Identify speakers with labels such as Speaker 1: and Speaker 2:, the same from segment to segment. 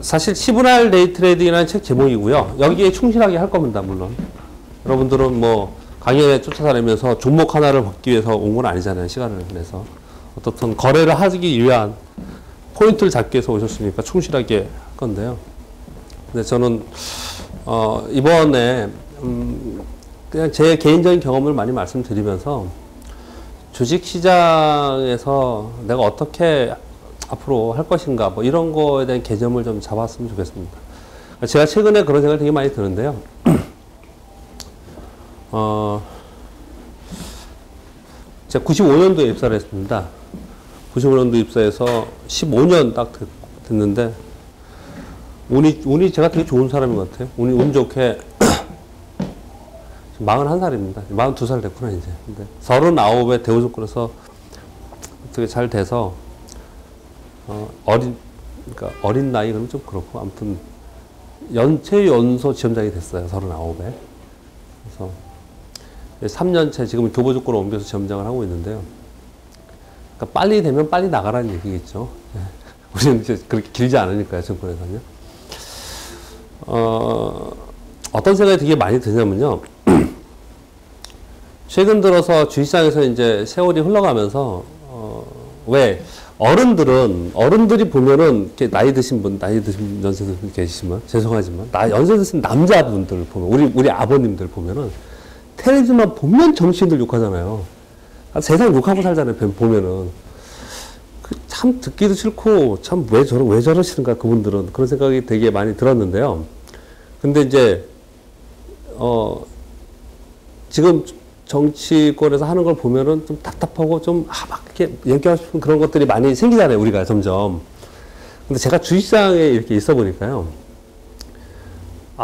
Speaker 1: 사실 시그널 데이 트레이딩이라는 책 제목이고요. 여기에 충실하게 할 겁니다, 물론. 여러분들은 뭐 강연에 쫓아다니면서 종목 하나를 받기 위해서 온 건 아니잖아요, 시간을 내서. 어떻든 거래를 하기 위한 포인트를 잡기 위해서 오셨으니까 충실하게 할 건데요. 근데 저는 이번에 그냥 제 개인적인 경험을 많이 말씀드리면서 주식시장에서 내가 어떻게 앞으로 할 것인가 뭐 이런 거에 대한 개념을 좀 잡았으면 좋겠습니다. 제가 최근에 그런 생각이 되게 많이 드는데요. 제가 95년도에 입사를 했습니다. 95년도 입사해서 15년 딱 됐는데 운이 제가 되게 좋은 사람인 것 같아요. 운 좋게 41살입니다. 42살 됐구나 이제. 근데 39에 대우조건에서 되게 잘 돼서 그러니까 어린 나이 그러면 좀 그렇고 아무튼 최연소 지점장이 됐어요. 39에. 그래서 3년째 지금 교보조건을 옮겨서 지점장을 하고 있는데요. 그러니까 빨리 되면 빨리 나가라는 얘기겠죠. 우리는 이제 그렇게 길지 않으니까요, 증권에서는요. 어떤 생각이 되게 많이 드냐면요. 최근 들어서 주식시장에서 이제 세월이 흘러가면서, 왜, 어른들이 보면은, 이렇게 나이 드신 연세 드신 분 계시지만, 죄송하지만, 연세 드신 남자분들 보면, 우리 아버님들 보면은, 텔레비전만 보면 정치인들 욕하잖아요. 세상 욕하고 살잖아요, 보면은. 참 듣기도 싫고, 참 왜 저러시는가, 그분들은. 그런 생각이 되게 많이 들었는데요. 근데 이제, 지금 정치권에서 하는 걸 보면은 좀 답답하고 좀, 막 이렇게 얘기하고 싶은 그런 것들이 많이 생기잖아요, 우리가 점점. 근데 제가 주식시장에 이렇게 있어 보니까요.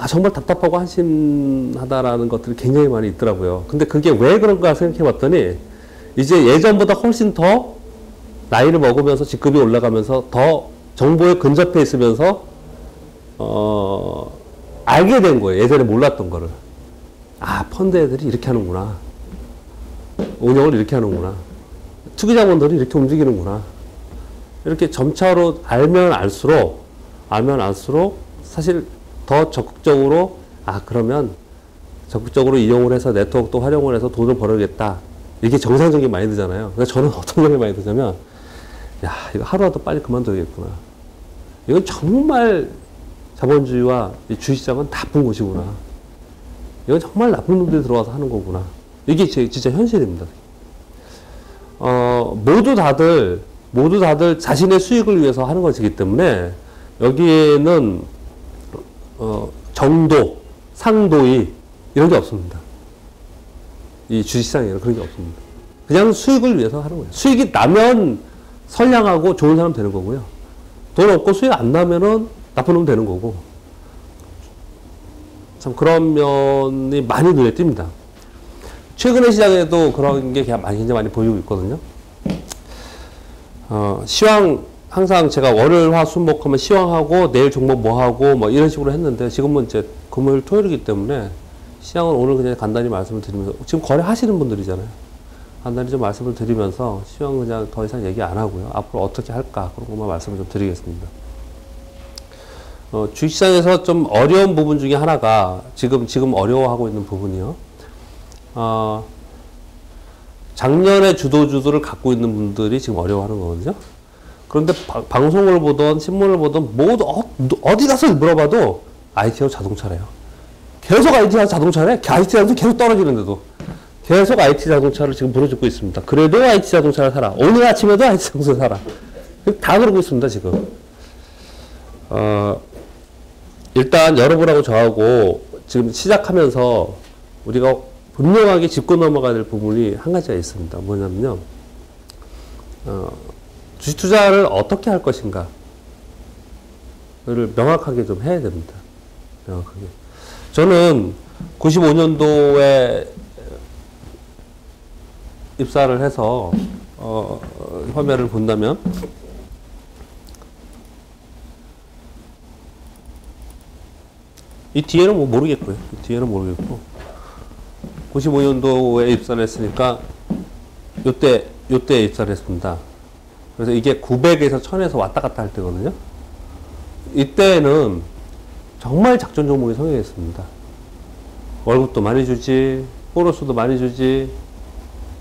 Speaker 1: 정말 답답하고 한심하다라는 것들이 굉장히 많이 있더라고요. 근데 그게 왜 그런가 생각해 봤더니, 이제 예전보다 훨씬 더 나이를 먹으면서 직급이 올라가면서 더 정보에 근접해 있으면서, 알게 된 거예요. 예전에 몰랐던 거를. 펀드 애들이 이렇게 하는구나. 운영을 이렇게 하는구나. 투기자본들이 이렇게 움직이는구나. 이렇게 점차로 알면 알수록 사실 더 적극적으로, 그러면 적극적으로 이용을 해서 네트워크도 활용을 해서 돈을 벌어야겠다. 이게 정상적인 마인드잖아요. 그래서 저는 어떤 생각이 많이 드냐면, 이거 하루라도 빨리 그만둬야겠구나. 이건 정말 자본주의와 이 주식시장은 나쁜 곳이구나. 이건 정말 나쁜 놈들이 들어와서 하는 거구나. 이게 진짜 현실입니다. 모두 다들 자신의 수익을 위해서 하는 것이기 때문에 여기에는 정도, 상도의 이런 게 없습니다. 이 주식시장에는 그런 게 없습니다. 그냥 수익을 위해서 하는 거예요. 수익이 나면 선량하고 좋은 사람 되는 거고요. 돈 없고 수익 안 나면은 나쁜 놈 되는 거고. 참 그런 면이 많이 눈에 띕니다. 최근의 시장에도 그런 게 굉장히 많이 보이고 있거든요. 시황, 항상 제가 월요일, 화, 수, 목 하면 시황하고 내일 종목 뭐 하고 뭐 이런 식으로 했는데 지금은 이제 금요일, 토요일이기 때문에 시장은 오늘 그냥 간단히 말씀을 드리면서 지금 거래하시는 분들이잖아요. 간단히 좀 말씀을 드리면서 시황 그냥 더 이상 얘기 안 하고요. 앞으로 어떻게 할까 그런 것만 말씀을 좀 드리겠습니다. 주식시장에서 좀 어려운 부분 중에 하나가 지금 어려워하고 있는 부분이요. 작년에 주도주들을 갖고 있는 분들이 지금 어려워하는 거거든요. 그런데 방송을 보던 신문을 보던 모두 어디 가서 물어봐도 IT하고 자동차래요. 계속 IT하고 자동차래? IT 자동차 계속 떨어지는데도 계속 IT 자동차를 지금 부르짖고 있습니다. 그래도 IT 자동차를 사라. 오늘 아침에도 IT 자동차 사라. 다 그러고 있습니다, 지금. 일단 여러분하고 저하고 지금 시작하면서 우리가 분명하게 짚고 넘어가야 될 부분이 한 가지가 있습니다. 뭐냐면요. 주식 투자를 어떻게 할 것인가를 명확하게 좀 해야 됩니다. 명확하게. 저는 95년도에 입사를 해서 화면을 본다면 이 뒤에는 뭐 모르겠고요. 이 뒤에는 모르겠고 95년도에 입사를 했으니까 요때 입사를 했습니다. 그래서 이게 900에서 1000에서 왔다 갔다 할 때거든요. 이때는 정말 작전 종목이 성행했습니다. 월급도 많이 주지, 보너스도 많이 주지,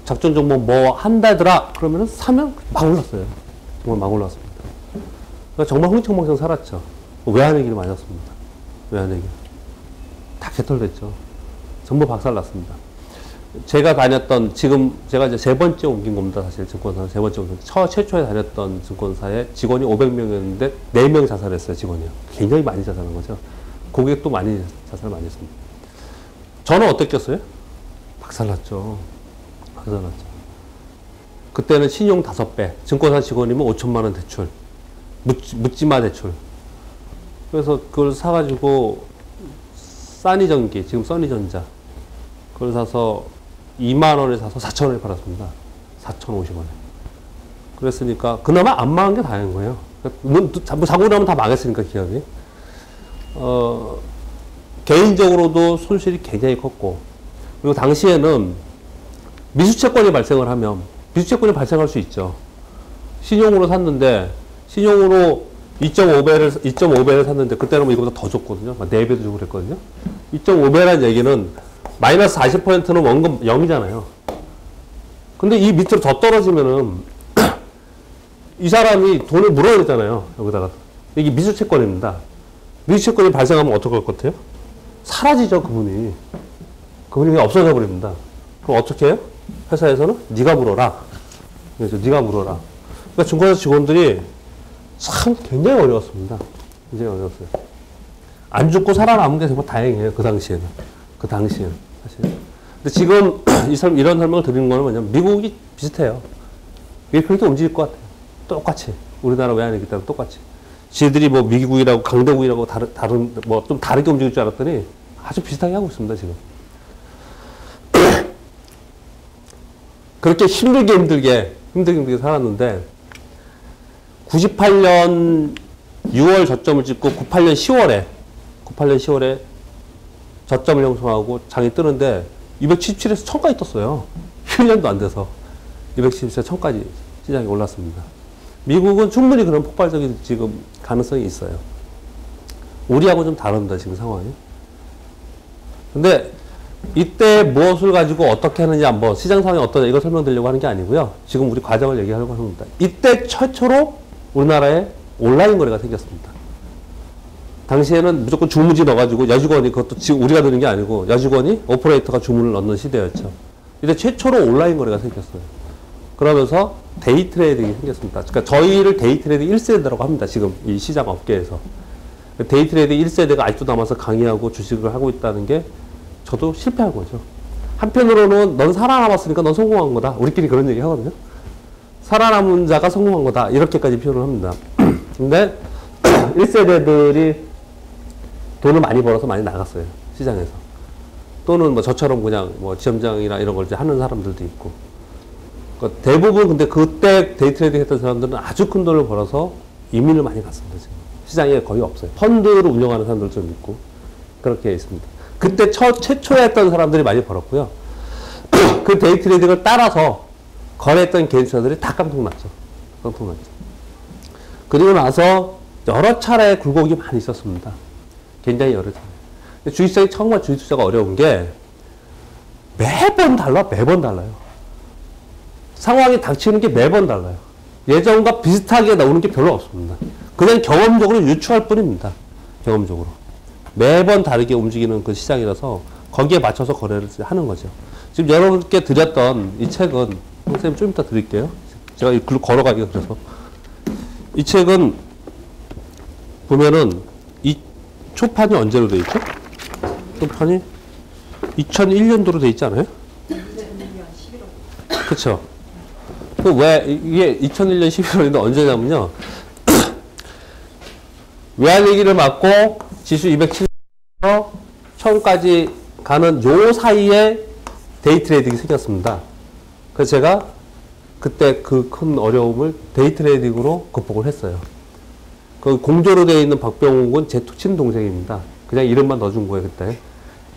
Speaker 1: 작전 종목 뭐 한다더라 그러면은 사면 막 올랐어요. 정말 막 올랐습니다. 그러니까 정말 흥청망청 살았죠. 외환위기를 맞았습니다. 외환위기. 다 개털됐죠. 전부 박살났습니다. 제가 다녔던, 지금 제가 이제 세 번째 옮긴 겁니다. 사실 증권사 세 번째 옮긴. 최초에 다녔던 증권사에 직원이 500명이었는데 4명 자살했어요, 직원이요. 굉장히 많이 자살한 거죠. 고객도 많이 자살 많이 했습니다. 저는 어땠겠어요? 박살났죠. 박살났죠. 그때는 신용 5배, 증권사 직원이면 5천만 원 대출, 묻지마 대출. 그래서 그걸 사가지고 써니전기, 지금 써니전자, 그걸 사서 2만 원에 사서 4천 원에 팔았습니다. 4,050원에. 그랬으니까 그나마 안 망한 게 다행인 거예요. 자고 나면 다 망했으니까 기업이. 개인적으로도 손실이 굉장히 컸고, 그리고 당시에는 미수채권이 발생을 하면, 미수채권이 발생할 수 있죠. 신용으로 샀는데, 신용으로 2.5배를 샀는데, 그때는 뭐 이거보다 더 줬거든요. 막 4배도 주고 그랬거든요. 2.5배라는 얘기는 마이너스 40%는 원금 0이잖아요. 근데 이 밑으로 더 떨어지면은, 이 사람이 돈을 물어야 되잖아요. 여기다가. 이게 미수채권입니다. 미수채권이 발생하면 어떡할 것 같아요? 사라지죠, 그분이. 그분이 그냥 없어져 버립니다. 그럼 어떻게 해요? 회사에서는 네가 물어라. 그래서 네가 물어라. 그러니까 증권사 직원들이 참 굉장히 어려웠습니다. 굉장히 어려웠어요. 안 죽고 살아남은 게 정말 다행이에요. 그 당시에는. 그 당시에는. 사실. 근데 지금 이런 설명을 드리는 거는 뭐냐면 미국이 비슷해요. 이게 그렇게 움직일 것 같아요. 똑같이. 우리나라 외환위기 때랑 똑같이. 지들이 뭐 미국이라고 강대국이라고 다른 뭐 좀 다르게 움직일 줄 알았더니 아주 비슷하게 하고 있습니다, 지금. 그렇게 힘들게 살았는데 98년 6월 저점을 찍고 98년 10월에 저점을 형성하고 장이 뜨는데 277에서 1000까지 떴어요. 1년도 안 돼서 277에서 1000까지 시장이 올랐습니다. 미국은 충분히 그런 폭발적인 지금 가능성이 있어요. 우리하고 좀 다릅니다, 지금 상황이. 근데 이때 무엇을 가지고 어떻게 하느냐, 한번 시장 상황이 어떠냐 이걸 설명드리려고 하는 게 아니고요. 지금 우리 과정을 얘기하려고 합니다. 이때 최초로 우리나라에 온라인 거래가 생겼습니다. 당시에는 무조건 주문지 넣어가지고 여직원이, 그것도 지금 우리가 드는 게 아니고 여직원이 오퍼레이터가 주문을 넣는 시대였죠. 이때 최초로 온라인 거래가 생겼어요. 그러면서 데이 트레이딩이 생겼습니다. 그러니까 저희를 데이 트레이딩 1세대라고 합니다. 지금 이 시장 업계에서. 데이 트레이딩 1세대가 아직도 남아서 강의하고 주식을 하고 있다는 게 저도 실패한 거죠. 한편으로는 넌 살아남았으니까 넌 성공한 거다. 우리끼리 그런 얘기 하거든요. 살아남은 자가 성공한 거다. 이렇게까지 표현을 합니다. 근데 1세대들이 돈을 많이 벌어서 많이 나갔어요. 시장에서. 또는 뭐 저처럼 그냥 뭐 지점장이나 이런 걸 이제 하는 사람들도 있고. 그러니까 대부분 근데 그때 데이 트레이딩 했던 사람들은 아주 큰 돈을 벌어서 이민을 많이 갔습니다. 지금. 시장에 거의 없어요. 펀드를 운영하는 사람들 좀 있고. 그렇게 있습니다. 그때 최초에 했던 사람들이 많이 벌었고요. 그 데이 트레이딩을 따라서 거래했던 개인 투자들이 다 깡통났죠. 깡통났죠. 그리고 나서 여러 차례 굴곡이 많이 있었습니다. 굉장히 여러 차례. 주식시장이 정말 주식 투자가 어려운 게 매번 달라요. 상황이 닥치는 게 매번 달라요. 예전과 비슷하게 나오는 게 별로 없습니다. 그냥 경험적으로 유추할 뿐입니다. 경험적으로. 매번 다르게 움직이는 그 시장이라서 거기에 맞춰서 거래를 하는 거죠. 지금 여러분께 드렸던 이 책은, 선생님 좀 이따 드릴게요. 제가 글로 걸어가기가 그래서. 이 책은 보면은 이 초판이 언제로 돼 있죠? 초판이 2001년도로 돼 있지 않아요? 그쵸? 왜 이게 2001년 11월인데 언제냐면요. 외환위기를 맞고 지수 207에서 1000까지 가는 요 사이에 데이 트레이딩이 생겼습니다. 그래서 제가 그때 그 큰 어려움을 데이 트레이딩으로 극복을 했어요. 그 공조로 되어 있는 박병욱은 제 친동생입니다. 그냥 이름만 넣어준 거예요, 그때.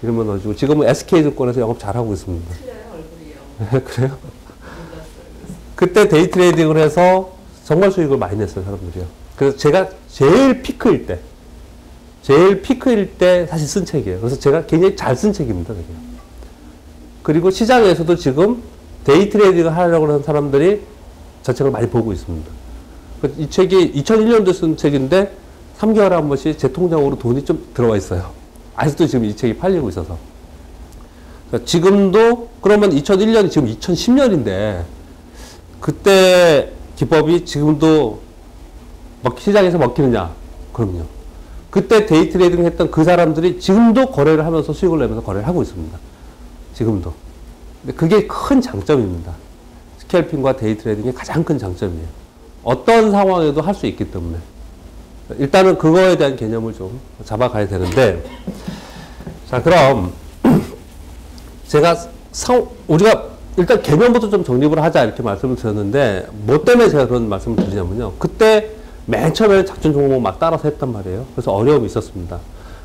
Speaker 1: 이름만 넣어주고. 지금은 SK증권에서 영업 잘하고 있습니다. 얼굴이요. 그래요? 그때 데이 트레이딩을 해서 정말 수익을 많이 냈어요, 사람들이요. 그래서 제가 제일 피크일 때 사실 쓴 책이에요. 그래서 제가 굉장히 잘 쓴 책입니다. 그게. 그리고 시장에서도 지금 데이 트레이딩을 하려고 하는 사람들이 저 책을 많이 보고 있습니다. 이 책이 2001년도에 쓴 책인데 3개월에 한 번씩 제 통장으로 돈이 좀 들어와 있어요. 아직도 지금 이 책이 팔리고 있어서. 그러니까 지금도 그러면 2001년이 지금 2010년인데 그때 기법이 지금도 시장에서 먹히느냐? 그럼요. 그때 데이 트레이딩 했던 그 사람들이 지금도 거래를 하면서 수익을 내면서 거래를 하고 있습니다. 지금도. 근데 그게 큰 장점입니다. 스캘핑과 데이 트레이딩의 가장 큰 장점이에요. 어떤 상황에도 할 수 있기 때문에. 일단은 그거에 대한 개념을 좀 잡아가야 되는데, 자, 그럼 제가 우리가 일단 개념부터 좀 정립을 하자 이렇게 말씀을 드렸는데, 뭐 때문에 제가 그런 말씀을 드리냐면요. 그때 맨 처음에 작전 종목 막 따라서 했단 말이에요. 그래서 어려움이 있었습니다.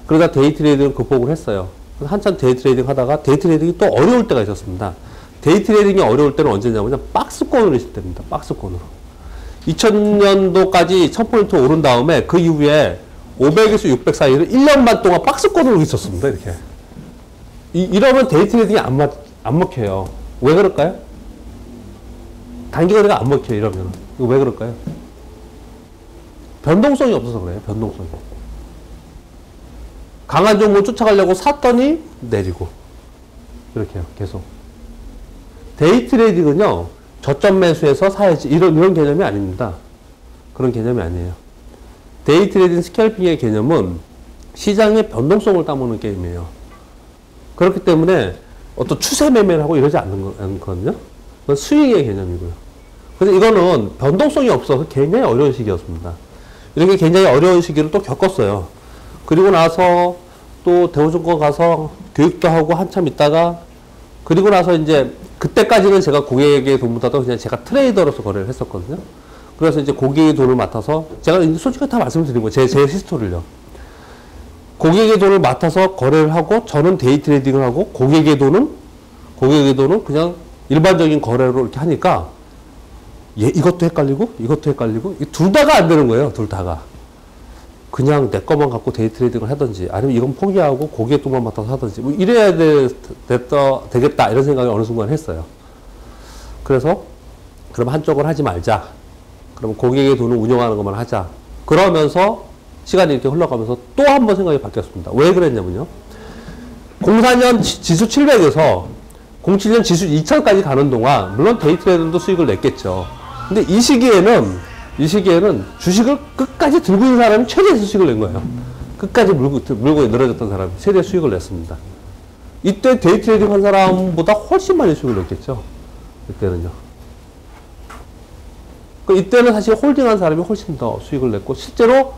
Speaker 1: 그러다 데이 트레이딩을 극복을 했어요. 한참 데이 트레이딩 하다가 데이 트레이딩이 또 어려울 때가 있었습니다. 데이 트레이딩이 어려울 때는 언제냐면요. 박스권으로 있을 때입니다. 박스권으로. 2000년도까지 1000포인트 오른 다음에 그 이후에 500에서 600 사이를 1년 반 동안 박스권으로 있었습니다. 이렇게. 이러면 데이 트레이딩이 안 먹혀요. 왜 그럴까요? 단기거래가 안 먹혀요. 이러면. 이거 왜 그럴까요? 변동성이 없어서 그래요. 변동성이. 강한 종목을 쫓아가려고 샀더니 내리고. 이렇게요. 계속. 데이 트레이딩은요. 저점 매수해서 사야지. 이런 개념이 아닙니다. 그런 개념이 아니에요. 데이 트레이딩 스캘핑의 개념은 시장의 변동성을 따먹는 게임이에요. 그렇기 때문에 어떤 추세 매매를 하고 이러지 않거든요. 그건 스윙의 개념이고요. 그래서 이거는 변동성이 없어서 굉장히 어려운 시기였습니다. 이렇게 굉장히 어려운 시기를 또 겪었어요. 그리고 나서 또 대우증권 가서 교육도 하고 한참 있다가 그리고 나서 이제 그때까지는 제가 고객에게 돈보다도 그냥 제가 트레이더로서 거래를 했었거든요. 그래서 이제 고객의 돈을 맡아서 제가 솔직히 다 말씀을 드린 거예요. 제 히스토리를요. 고객의 돈을 맡아서 거래를 하고 저는 데이 트레이딩을 하고 고객의 돈은 그냥 일반적인 거래로 이렇게 하니까 이것도 헷갈리고 둘 다가 안 되는 거예요. 둘 다가. 그냥 내 것만 갖고 데이 트레이딩을 하든지 아니면 이건 포기하고 고객의 돈만 맡아서 하든지 뭐 이래야 되겠다 이런 생각을 어느 순간 했어요. 그래서 그럼 한쪽을 하지 말자. 그럼 고객의 돈을 운영하는 것만 하자. 그러면서 시간이 이렇게 흘러가면서 또 한 번 생각이 바뀌었습니다. 왜 그랬냐면요. 04년 지수 700에서 07년 지수 2000까지 가는 동안 물론 데이 트레이딩도 수익을 냈겠죠. 근데 이 시기에는 주식을 끝까지 들고 있는 사람이 최대의 수익을 낸 거예요. 끝까지 물고 늘어졌던 사람이 최대의 수익을 냈습니다. 이때 데이 트레이딩 한 사람보다 훨씬 많이 수익을 냈겠죠. 이때는요. 이때는 사실 홀딩한 사람이 훨씬 더 수익을 냈고 실제로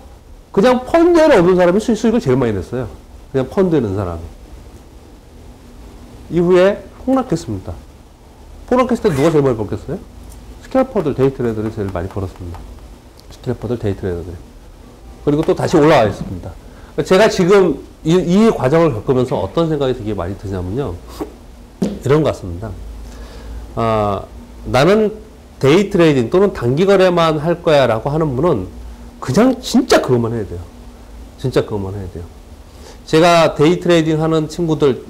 Speaker 1: 그냥 펀드에 없는 사람이 수익을 제일 많이 냈어요. 그냥 펀드에 넣은 사람이. 이후에 폭락했습니다. 폭락했을 때 누가 제일 많이 벌겠어요? 스캘퍼들, 데이 트레이더들이 제일 많이 벌었습니다. 스캘퍼들, 데이 트레이더들이. 그리고 또 다시 올라와 있습니다. 제가 지금 이 과정을 겪으면서 어떤 생각이 되게 많이 드냐면요. 이런 것 같습니다. 나는 데이 트레이딩 또는 단기 거래만 할 거야 라고 하는 분은 그냥 진짜 그것만 해야 돼요. 진짜 그것만 해야 돼요. 제가 데이 트레이딩 하는 친구들,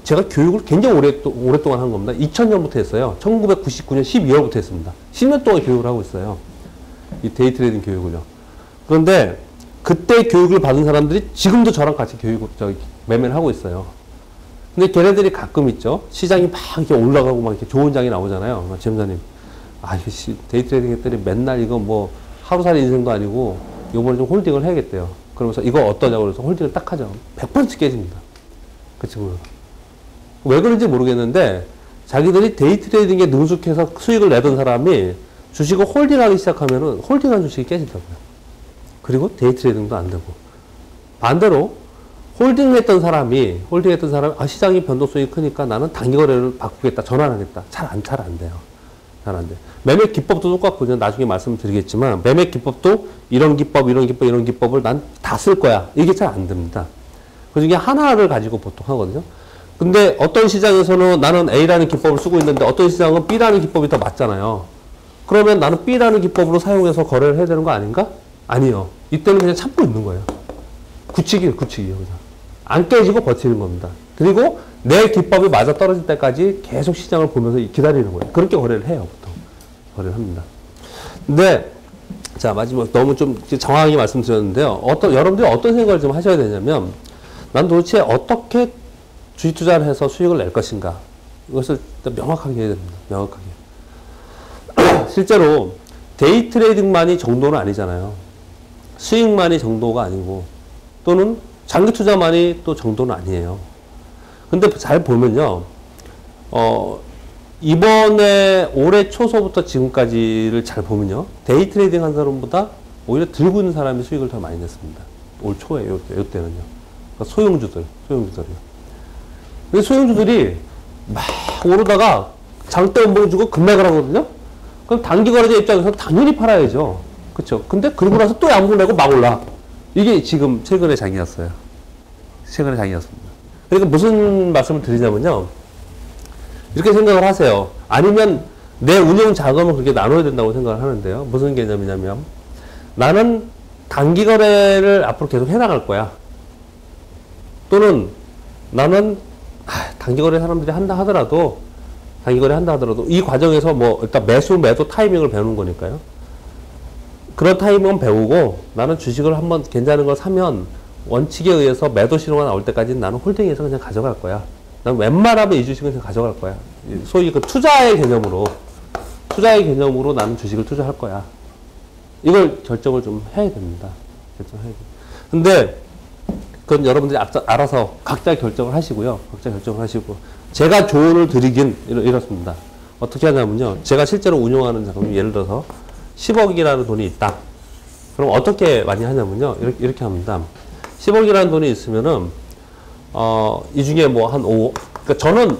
Speaker 1: 제가 교육을 굉장히 오랫동안 한 겁니다. 2000년부터 했어요. 1999년 12월부터 했습니다. 10년 동안 교육을 하고 있어요. 이 데이 트레이딩 교육을요. 그런데 그때 교육을 받은 사람들이 지금도 저랑 같이 매매를 하고 있어요. 근데 걔네들이 가끔 있죠. 시장이 막 이렇게 올라가고 막 이렇게 좋은 장이 나오잖아요. 지점장님. 데이 트레이딩 했더니 맨날 이거 뭐 하루살이 인생도 아니고 요번에 좀 홀딩을 해야겠대요. 그러면서 이거 어떠냐고 그래서 홀딩을 딱 하죠. 100% 깨집니다. 그 친구는. 왜 그런지 모르겠는데 자기들이 데이 트레이딩에 능숙해서 수익을 내던 사람이 주식을 홀딩하기 시작하면은 홀딩한 주식이 깨진다고요. 그리고 데이 트레이딩도 안 되고. 반대로 홀딩했던 사람이 시장이 변동성이 크니까 나는 단기 거래를 바꾸겠다. 전환하겠다. 잘 안 돼요. 잘 안 돼요. 매매 기법도 똑같거든요. 나중에 말씀드리겠지만 매매 기법도 이런 기법을 난 다 쓸 거야. 이게 잘 안 됩니다. 그 중에 하나를 가지고 보통 하거든요. 근데 어떤 시장에서는 나는 A라는 기법을 쓰고 있는데 어떤 시장은 B라는 기법이 더 맞잖아요. 그러면 나는 B라는 기법으로 사용해서 거래를 해야 되는 거 아닌가? 아니요. 이때는 그냥 참고 있는 거예요. 굳히기요, 그냥. 안 깨지고 버티는 겁니다. 그리고 내 기법이 맞아 떨어질 때까지 계속 시장을 보면서 기다리는 거예요. 그렇게 거래를 해요, 보통. 거래를 합니다. 근데, 자, 마지막 너무 좀 정확하게 말씀드렸는데요. 여러분들이 어떤 생각을 좀 하셔야 되냐면, 난 도대체 어떻게 주식 투자를 해서 수익을 낼 것인가. 이것을 명확하게 해야 됩니다. 명확하게. 실제로 데이 트레이딩만이 정도는 아니잖아요. 수익만이 정도가 아니고, 또는 장기 투자만이 또 정도는 아니에요. 근데 잘 보면요, 이번에 올해 초서부터 지금까지를 잘 보면요, 데이 트레이딩 한 사람보다 오히려 들고 있는 사람이 수익을 더 많이 냈습니다. 올 초에, 요때는요. 그러니까 소형주들이요. 근데 소형주들이 막 오르다가 장대 연봉 주고 급락을 하거든요? 그럼 단기 거래자 입장에서 당연히 팔아야죠. 그쵸? 근데 그러고 나서 또 양봉 내고 막 올라. 이게 지금 최근의 장이었어요. 최근의 장이었습니다. 그러니까 무슨 말씀을 드리냐면요. 이렇게 생각을 하세요. 아니면 내 운용 자금을 그렇게 나눠야 된다고 생각을 하는데요. 무슨 개념이냐면 나는 단기 거래를 앞으로 계속 해나갈 거야. 또는 나는 단기 거래 사람들이 한다 하더라도 이 과정에서 뭐 일단 매도 타이밍을 배우는 거니까요. 그런 타이밍은 배우고 나는 주식을 한번 괜찮은 걸 사면 원칙에 의해서 매도 신호가 나올 때까지는 나는 홀딩해서 그냥 가져갈 거야. 난 웬만하면 이 주식은 그냥 가져갈 거야. 소위 그 투자의 개념으로 나는 주식을 투자할 거야. 이걸 결정을 좀 해야 됩니다. 근데 그건 여러분들이 알아서 각자 결정을 하시고요. 제가 조언을 드리긴 이렇습니다. 어떻게 하냐면요. 제가 실제로 운용하는 자금이 예를 들어서 10억이라는 돈이 있다. 그럼 어떻게 많이 하냐면요. 이렇게 합니다. 10억이라는 돈이 있으면은, 이 중에 뭐 한 5, 그러니까 저는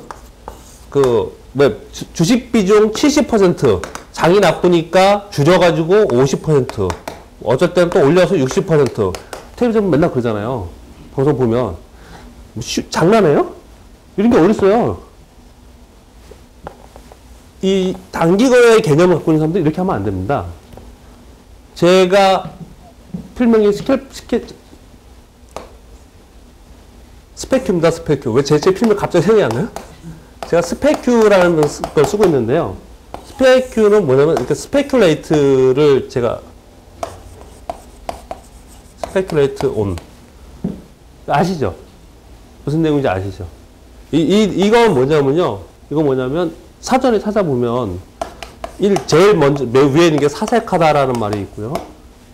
Speaker 1: 주식 비중 70%, 장이 나쁘니까 줄여가지고 50%, 어쩔 때는 또 올려서 60%, 텔레비전 맨날 그러잖아요. 방송 보면. 장난해요? 이런 게 어딨어요? 이 단기 거래의 개념을 갖고 있는 사람들이 이렇게 하면 안 됩니다. 제가 필명이 스페큐입니다, 스페큐. 왜 제 필명 갑자기 생각이 안 나요? 제가 스페큐라는 걸 쓰고 있는데요. 스페큐는 뭐냐면, 이렇게 스페큘레이트를 제가, 스페큘레이트 온. 아시죠? 무슨 내용인지 아시죠? 이건 뭐냐면, 사전에 찾아보면, 제일 먼저, 맨 위에 있는 게 사색하다라는 말이 있고요.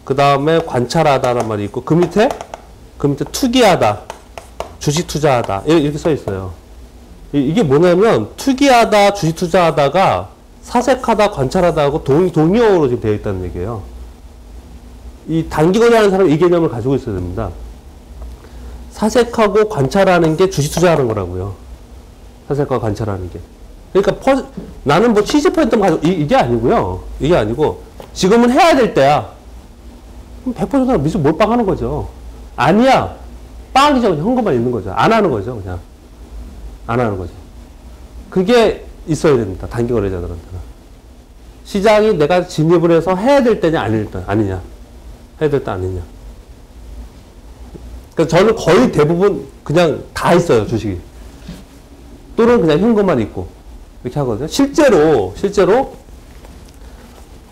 Speaker 1: 그 다음에 관찰하다라는 말이 있고, 그 밑에 투기하다, 주식 투자하다, 이렇게 써 있어요. 이게 뭐냐면, 투기하다, 주식 투자하다가 사색하다, 관찰하다하고 동의어로 지금 되어 있다는 얘기예요. 이 단기 거래하는 사람은 이 개념을 가지고 있어야 됩니다. 사색하고 관찰하는 게 주식 투자하는 거라고요. 사색과 관찰하는 게. 그러니까 나는 뭐 70%만 가지고 이게 아니고요. 이게 아니고 지금은 해야 될 때야. 그럼 100%는 미수 몰빵하는 거죠. 아니야. 빵이죠. 그냥 헌금만 있는 거죠. 안 하는 거죠. 그냥. 안 하는 거죠. 그게 있어야 됩니다. 단기 거래자들한테는. 시장이 내가 진입을 해서 해야 될 때냐 아니냐. 해야 될 때 아니냐. 그러니까 저는 거의 대부분 그냥 다 있어요. 주식이. 또는 그냥 현금만 있고. 이렇게 하거든요. 실제로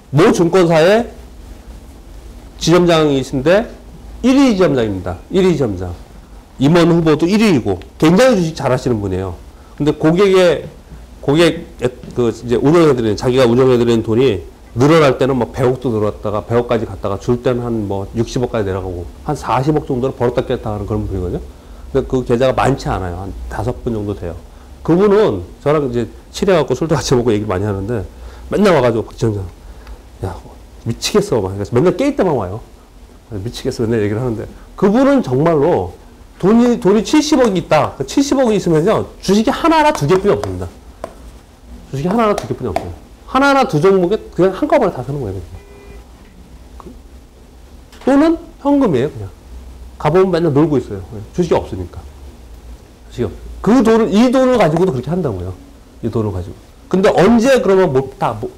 Speaker 1: 모 증권사의 지점장이신데 1위 지점장입니다. 1위 지점장. 임원 후보도 1위이고 굉장히 주식 잘하시는 분이에요. 근데 고객 이제 운영해드리는 자기가 운영해드리는 돈이 늘어날 때는 뭐 100억도 늘었다가 100억까지 갔다가 줄 때는 한 뭐 60억까지 내려가고 한 40억 정도를 벌었다 깼다 하는 그런 분이거든요. 근데 그 계좌가 많지 않아요. 한 5분 정도 돼요. 그분은 저랑 이제 친해갖고 술도 같이 먹고 얘기 많이 하는데 맨날 와가지고 지점장, 야 미치겠어 막 맨날 깨일 때만 와요. 미치겠어 맨날 얘기를 하는데 그분은 정말로 돈이 70억이 있다. 70억이 있으면요 주식이 하나나 두 개뿐이 없습니다. 주식이 하나나 두 개뿐이 없어요. 하나나 두 종목에 그냥 한꺼번에 다 사는 거예요. 또는 현금이에요 그냥. 가보면 맨날 놀고 있어요. 주식이 없으니까. 주식이 없어요. 이 돈을 가지고도 그렇게 한다고요. 이 돈을 가지고. 근데 언제 그러면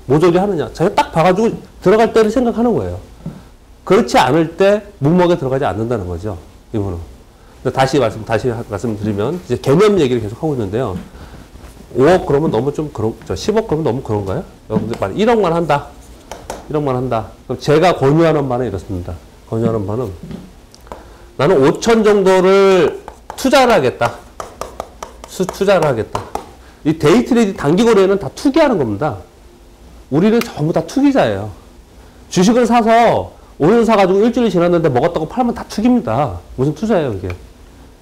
Speaker 1: 모조리 하느냐. 제가 딱 봐가지고 들어갈 때를 생각하는 거예요. 그렇지 않을 때 묵먹에 들어가지 않는다는 거죠. 이 부분은. 다시 말씀드리면 이제 개념 얘기를 계속 하고 있는데요. 5억 그러면 너무 좀 그런, 10억 그러면 너무 그런가요? 여러분들 만 1억만 한다. 1억만 한다. 그럼 제가 권유하는 바는 이렇습니다. 권유하는 바는 나는 5천 정도를 투자를 하겠다. 투자를 하겠다. 이 데이 트레이드 단기 거래는 다 투기하는 겁니다. 우리는 전부 다 투기자예요. 주식을 사서 오늘 사가지고 일주일이 지났는데 먹었다고 팔면 다 투기입니다. 무슨 투자예요, 이게.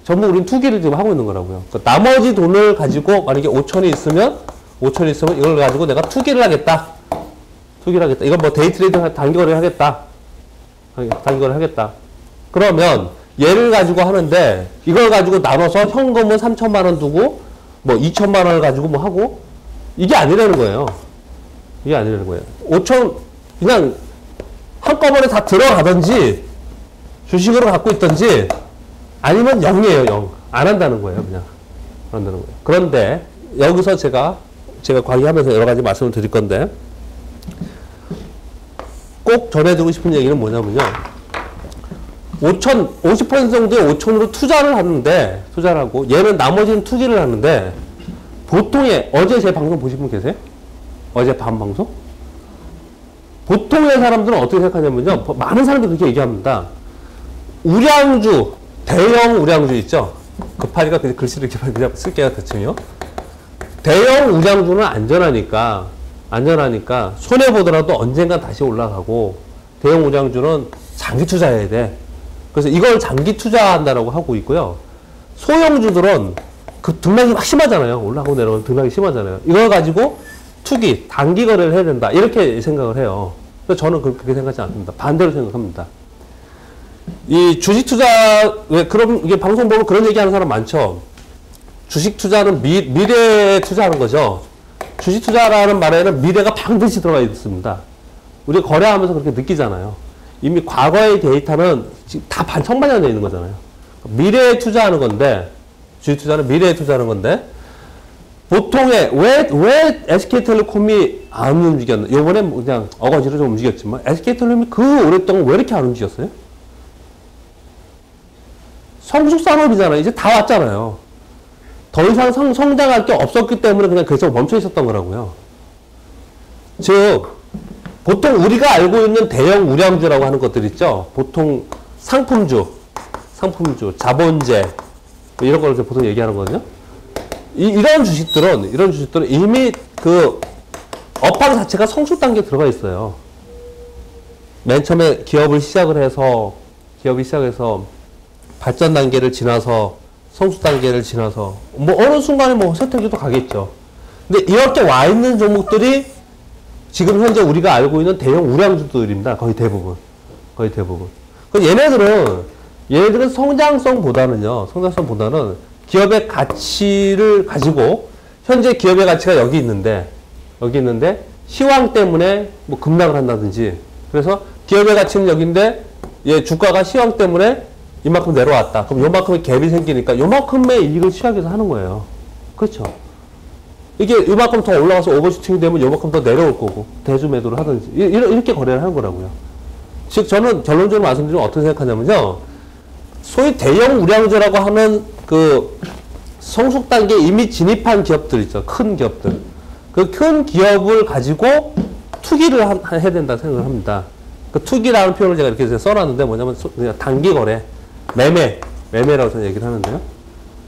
Speaker 1: 전부 우리는 투기를 지금 하고 있는 거라고요. 그러니까 나머지 돈을 가지고 만약에 5천이 있으면 이걸 가지고 내가 투기를 하겠다. 투기를 하겠다. 이건 뭐 데이 트레이드 단기 거래 하겠다. 단기 거래 하겠다. 그러면 얘를 가지고 하는데 이걸 가지고 나눠서 현금은 3천만 원 두고 뭐 2천만 원을 가지고 뭐 하고 이게 아니라는 거예요. 이게 아니라는 거예요. 5천 그냥 한꺼번에 다 들어가든지 주식으로 갖고 있든지 아니면 0이에요. 0. 안 한다는 거예요. 그냥 안 한다는 거예요. 그런데 여기서 제가 관리하면서 여러 가지 말씀을 드릴 건데 꼭 전해드리고 싶은 얘기는 뭐냐면요. 50% 정도의 5천으로 투자를 하고 얘는 나머지는 투기를 하는데 보통의 어제 제 방송 보신 분 계세요? 어제 밤 방송? 보통의 사람들은 어떻게 생각하냐면요. 많은 사람들이 그렇게 얘기합니다. 우량주, 대형 우량주 있죠? 급하니까 글씨를 이렇게 그냥 쓸게요, 대충요. 대형 우량주는 안전하니까 손해보더라도 언젠간 다시 올라가고 대형 우량주는 장기 투자해야 돼. 그래서 이걸 장기 투자한다라고 하고 있고요. 소형주들은 그 등락이 막 심하잖아요. 올라가고 내려가고 등락이 심하잖아요. 이걸 가지고 투기, 단기 거래를 해야 된다. 이렇게 생각을 해요. 그래서 저는 그렇게 생각하지 않습니다. 반대로 생각합니다. 이 주식 투자, 그럼 이게 방송 보면 그런 얘기 하는 사람 많죠. 주식 투자는 미래에 투자하는 거죠. 주식 투자라는 말에는 미래가 반드시 들어가 있습니다. 우리가 거래하면서 그렇게 느끼잖아요. 이미 과거의 데이터는 다 반청반이 있는 거잖아요. 미래에 투자하는 건데, 주식 투자는 미래에 투자하는 건데, 보통의, 왜 SK텔레콤이 안 움직였나? 요번에 그냥 어거지로 좀 움직였지만, SK텔레콤이 그 오랫동안 왜 이렇게 안 움직였어요? 성숙산업이잖아요. 이제 다 왔잖아요. 더 이상 성장할 게 없었기 때문에 그냥 계속 멈춰 있었던 거라고요. 즉, 보통 우리가 알고 있는 대형 우량주라고 하는 것들 있죠. 보통 상품주, 자본재, 이런 걸 보통 얘기하는 거거든요. 이런 주식들은 이미 그 업황 자체가 성숙 단계에 들어가 있어요. 맨 처음에 기업이 시작해서 발전 단계를 지나서 성숙 단계를 지나서 뭐 어느 순간에 뭐 쇠퇴기도 가겠죠. 근데 이렇게 와 있는 종목들이 지금 현재 우리가 알고 있는 대형 우량주들입니다. 거의 대부분. 얘네들은 성장성보다는 기업의 가치를 가지고 현재 기업의 가치가 여기 있는데 시황 때문에 뭐 급락을 한다든지 그래서 기업의 가치는 여기인데 얘 주가가 시황 때문에 이만큼 내려왔다. 그럼 요만큼의 갭이 생기니까 요만큼의 이익을 취하기 위해서 하는 거예요. 그렇죠? 이게 이만큼 더 올라가서 오버슈팅이 되면 요만큼 더 내려올 거고 대주 매도를 하든지 이렇게 거래를 하는 거라고요. 즉 저는 결론적으로 말씀드리면 어떻게 생각하냐면요. 소위 대형 우량주라고 하는 그 성숙 단계에 이미 진입한 기업들 있죠. 큰 기업들. 그 큰 기업을 가지고 투기를 해야 된다고 생각을 합니다. 그 투기라는 표현을 제가 이렇게 써놨는데 뭐냐면 그냥 단기 거래, 매매라고 저는 얘기를 하는데요.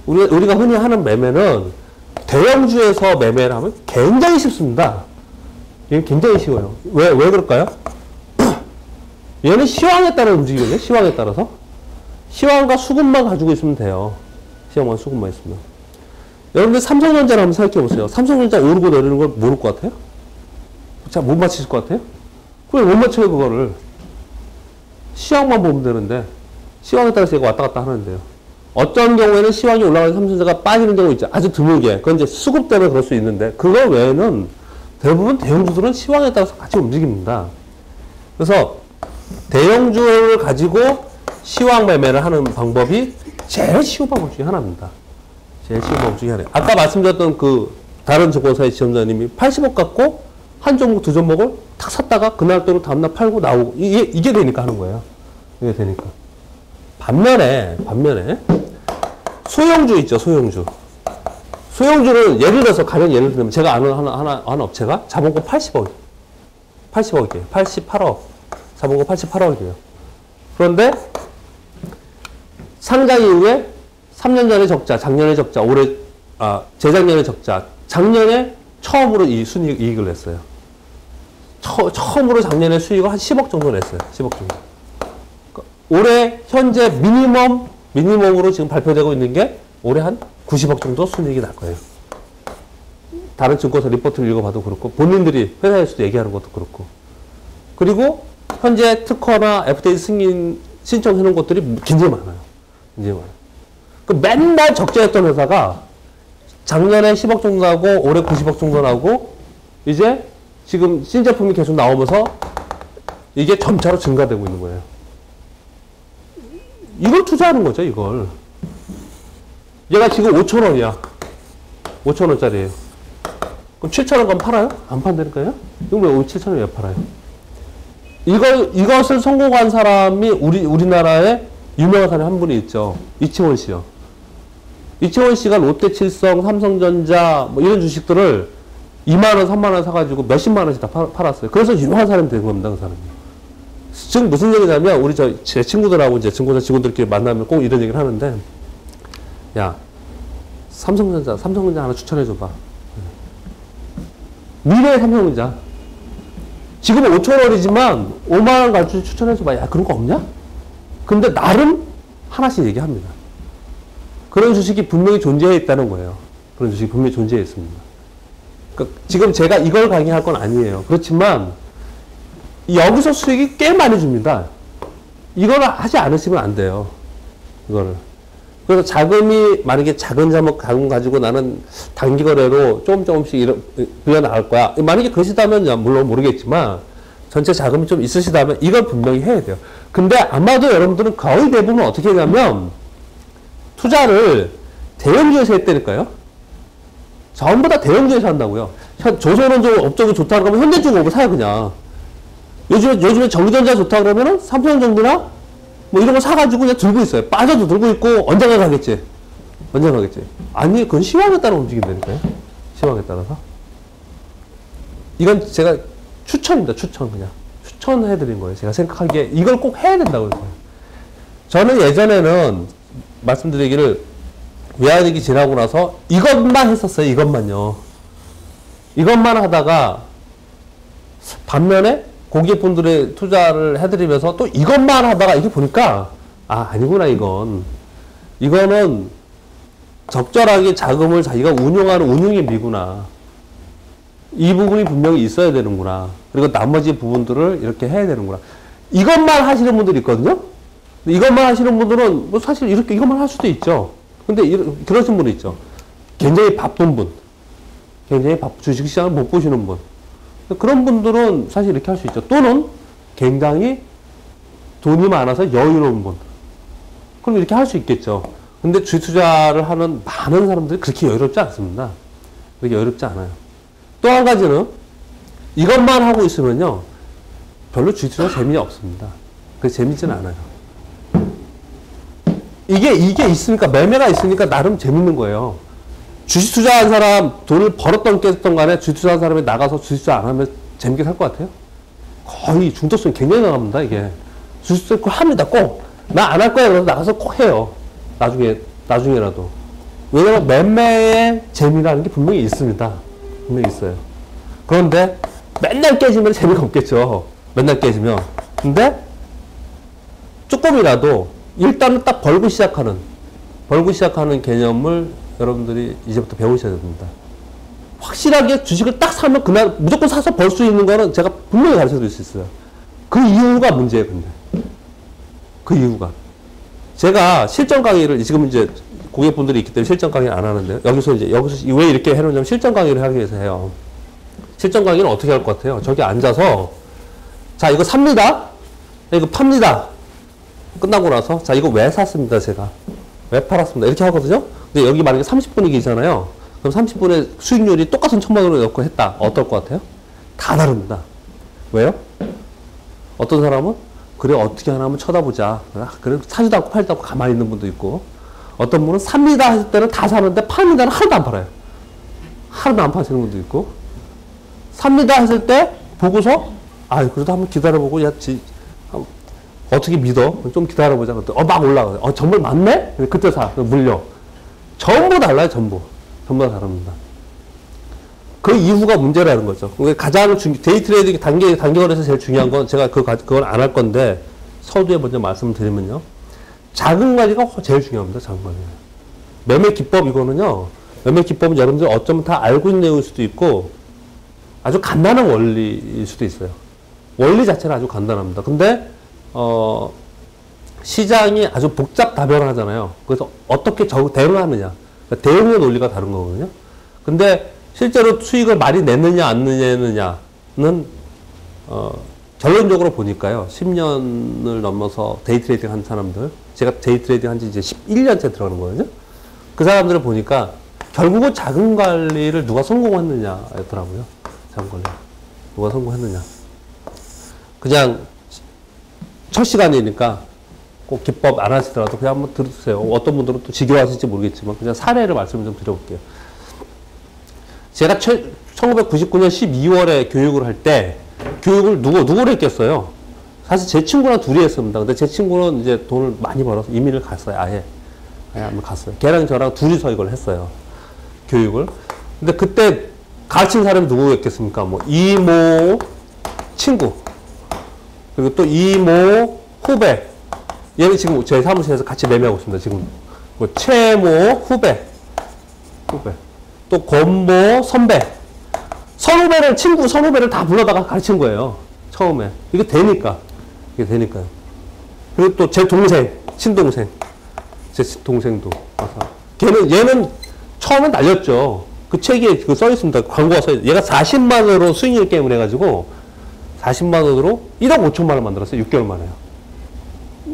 Speaker 1: 우리가 흔히 하는 매매는 대형주에서 매매를 하면 굉장히 쉽습니다. 이게 굉장히 쉬워요. 왜 그럴까요? 얘는 시황에 따라 움직이거든요. 시황에 따라서. 시황과 수급만 가지고 있으면 돼요. 시황과 수급만 있으면. 여러분들 삼성전자를 한번 생각해 보세요. 삼성전자 오르고 내리는 걸 모를 것 같아요? 자, 못 맞히실 것 같아요? 그걸 못 맞춰요, 그거를. 시황만 보면 되는데, 시황에 따라서 얘가 왔다 갔다 하는데요. 어떤 경우에는 시황이 올라가서 삼성전자가 빠지는 경우 있죠. 아주 드물게. 그건 이제 수급 때문에 그럴 수 있는데, 그거 외에는 대부분 대형주들은 시황에 따라서 같이 움직입니다. 그래서 대형주를 가지고 시황 매매를 하는 방법이 제일 쉬운 방법 중에 하나입니다. 제일 쉬운 방법 중에 하나예요. 아까 말씀드렸던 그 다른 증권사의 지원자님이 80억 갖고 한 종목, 두 종목을 탁 샀다가 그날대로 다음날 팔고 나오고, 이게 되니까 하는 거예요. 이게 되니까. 반면에, 소형주 있죠, 소형주. 소형주는 예를 들어서, 가령 예를 들면, 제가 아는 하나 업체가 자본금 80억이에요. 88억. 자본금 88억이에요. 그런데, 상장 이후에 3년 전에 적자, 작년에 적자, 재작년에 적자, 작년에 처음으로 이 순이익을 냈어요. 처음으로 작년에 수익을 한 10억 정도 냈어요. 10억 정도. 그러니까 올해 현재 미니멈으로 지금 발표되고 있는 게 올해 한 90억 정도 순이익이 날 거예요. 다른 증권사 리포트를 읽어봐도 그렇고, 본인들이 회사에서도 얘기하는 것도 그렇고. 그리고 현재 특허나 FTA 승인 신청해 놓은 것들이 굉장히 많아요. 굉장히 많아요. 그 맨날 적자였던 회사가 작년에 10억 정도 나고 올해 90억 정도 나고 이제 지금 신제품이 계속 나오면서 이게 점차로 증가되고 있는 거예요. 이걸 투자하는 거죠, 이걸. 얘가 지금 5,000원이야. 5,000원짜리예요. 그럼 7,000원 가면 팔아요? 안 판다니까요? 이거 왜 7,000원 왜 팔아요? 이것을 성공한 사람이 우리나라에 유명한 사람이 한 분이 있죠. 이치원 씨요. 이치원 씨가 롯데칠성, 삼성전자 뭐 이런 주식들을 2만원, 3만원 사가지고 몇십만 원씩 다 팔았어요. 그래서 유명한 사람이 된 겁니다, 그 사람이. 지금 무슨 얘기냐면, 제 친구들하고 이제 증권사 직원들끼리 만나면 꼭 이런 얘기를 하는데, 야, 삼성전자 하나 추천해줘봐. 미래의 삼성전자. 지금은 5,000원이지만 5만원 갈 줄 추천해줘봐. 야, 그런 거 없냐? 근데 나름 하나씩 얘기합니다. 그런 주식이 분명히 존재해 있다는 거예요. 그런 주식이 분명히 존재해 있습니다. 그러니까 지금 제가 이걸 강의할 건 아니에요. 그렇지만 여기서 수익이 꽤 많이 줍니다. 이걸 하지 않으시면 안 돼요. 이거를. 그래서 자금이 만약에 작은 자금 가지고 나는 단기 거래로 조금씩 빌려 나갈 거야. 만약에 그러시다면 물론 모르겠지만 전체 자금이 좀 있으시다면 이걸 분명히 해야 돼요. 근데 아마도 여러분들은 거의 대부분 어떻게 하냐면 투자를 대형주에서 했다니까요. 전부 다 대형주에서 한다고요. 조선원조 업종이 좋다 그러면 현대중공업 사요, 그냥. 요즘에 전기전자 좋다 그러면은 삼성전기나 뭐 이런 거 사가지고 그냥 들고 있어요. 빠져도 들고 있고 언젠가 가겠지. 아니, 그건 시황에 따라 움직인다니까요. 시황에 따라서. 이건 제가 추천입니다. 그냥. 추천해드린 거예요. 제가 생각하기에 이걸 꼭 해야 된다고 했어요. 저는 예전에는 말씀드리기를 외환위기 지나고 나서 이것만 했었어요. 이것만요. 이것만 하다가 반면에 고객분들의 투자를 해드리면서 또 이것만 하다가 이렇게 보니까 아니구나 이거는 적절하게 자금을 자기가 운용하는 운용의 미구나. 이 부분이 분명히 있어야 되는구나. 그리고 나머지 부분들을 이렇게 해야 되는구나. 이것만 하시는 분들이 있거든요. 이것만 하시는 분들은 뭐 사실 이렇게 이것만 할 수도 있죠. 근데 그러신 분이 있죠. 굉장히 바쁜 분. 주식시장을 못 보시는 분. 그런 분들은 사실 이렇게 할 수 있죠. 또는 굉장히 돈이 많아서 여유로운 분. 그럼 이렇게 할 수 있겠죠. 근데 주식 투자를 하는 많은 사람들이 그렇게 여유롭지 않습니다. 그렇게 여유롭지 않아요. 또 한 가지는 이것만 하고 있으면요. 별로 주식 투자 재미없습니다. 그래서 재밌지는 않아요. 이게 있으니까, 매매가 있으니까 나름 재밌는 거예요. 주식 투자한 사람, 돈을 벌었던 깼던 간에 주식 투자한 사람이 나가서 주식 투자 안 하면 재밌게 살 것 같아요? 거의 중독성이 굉장히 나갑니다, 이게. 주식 투자 꼭 합니다, 꼭. 나 안 할 거야. 그래서 나가서 꼭 해요. 나중에라도. 왜냐면 매매의 재미라는 게 분명히 있습니다. 분명히 있어요. 그런데 맨날 깨지면 재미가 없겠죠. 맨날 깨지면. 근데 조금이라도 일단은 딱 벌고 시작하는 개념을 여러분들이 이제부터 배우셔야 됩니다. 확실하게 주식을 딱 사면 그날 무조건 사서 벌 수 있는 거는 제가 분명히 가르쳐 드릴 수 있어요. 그 이유가 문제예요, 근데. 그 이유가. 제가 실전 강의를 지금 이제 고객분들이 있기 때문에 실전 강의를 안 하는데요. 여기서 왜 이렇게 해놓냐면 실전 강의를 하기 위해서 해요. 실전 강의는 어떻게 할 것 같아요? 저기 앉아서, 자, 이거 삽니다. 이거 팝니다. 끝나고 나서, 자, 이거 왜 샀습니다, 제가. 왜 팔았습니다. 이렇게 하거든요? 근데 여기 만약에 30분위기잖아요. 그럼 30분의 수익률이 똑같은 1,000만 원을 넣고 했다. 어떨 것 같아요? 다 다릅니다. 왜요? 어떤 사람은 그래 어떻게 하나 한번 쳐다보자. 그래 사지도 않고 팔지도 않고 가만히 있는 분도 있고, 어떤 분은 삽니다 하실 때는 다 사는데 팝니다는 하나도 안 팔아요. 하나도 안 파시는 분도 있고, 삽니다 했을 때 보고서 그래도 한번 기다려보고 어떻게 믿어? 좀 기다려보자. 막 올라가요. 정말 맞네? 그때 사. 물려. 전부 달라요, 전부. 전부 다 다릅니다. 그 이후가 문제라는 거죠. 가장 데이 트레이딩 단기거래에서 제일 중요한 건 제가 그건 안 할 건데, 서두에 먼저 말씀을 드리면요. 자금 관리가 제일 중요합니다, 자금 관리. 매매 기법 이거는요, 매매 기법은 여러분들 어쩌면 다 알고 있는 내용일 수도 있고, 아주 간단한 원리일 수도 있어요. 원리 자체는 아주 간단합니다. 근데, 시장이 아주 복잡다변하잖아요. 그래서 어떻게 대응하느냐. 그러니까 대응의 논리가 다른 거거든요. 근데 실제로 수익을 많이 냈느냐, 안 냈느냐는, 결론적으로 보니까요. 10년을 넘어서 데이 트레이딩 한 사람들, 제가 데이 트레이딩 한 지 이제 11년째 들어가는 거거든요. 그 사람들을 보니까 결국은 자금 관리를 누가 성공했느냐였더라고요. 자금 관리. 누가 성공했느냐. 그냥 첫 시간이니까 꼭 기법 안 하시더라도 그냥 한번 들으세요. 어떤 분들은 또 지겨워하실지 모르겠지만 그냥 사례를 말씀을 좀 드려볼게요. 제가 1999년 12월에 교육을 할 때 교육을 누구를 했겠어요? 사실 제 친구랑 둘이 했습니다. 근데 제 친구는 이제 돈을 많이 벌어서 이민을 갔어요. 아예 한번 갔어요. 걔랑 저랑 둘이서 이걸 했어요. 교육을. 근데 그때 가르친 사람이 누구였겠습니까? 뭐 이모 친구, 그리고 또 이모 후배. 얘는 지금 저희 사무실에서 같이 매매하고 있습니다. 지금 뭐 최모 후배. 또 권모 선배. 선후배를 선후배를 다 불러다가 가르친 거예요. 처음에. 이게 되니까요. 그리고 또 제 동생, 친동생. 제 동생도 와서. 얘는 처음엔 날렸죠. 그 책에 써 있습니다. 광고가 써 있어요. 얘가 40만 원으로 스윙일 게임을 해가지고 40만 원으로 1억 5천만 원 만들었어요. 6개월 만에요.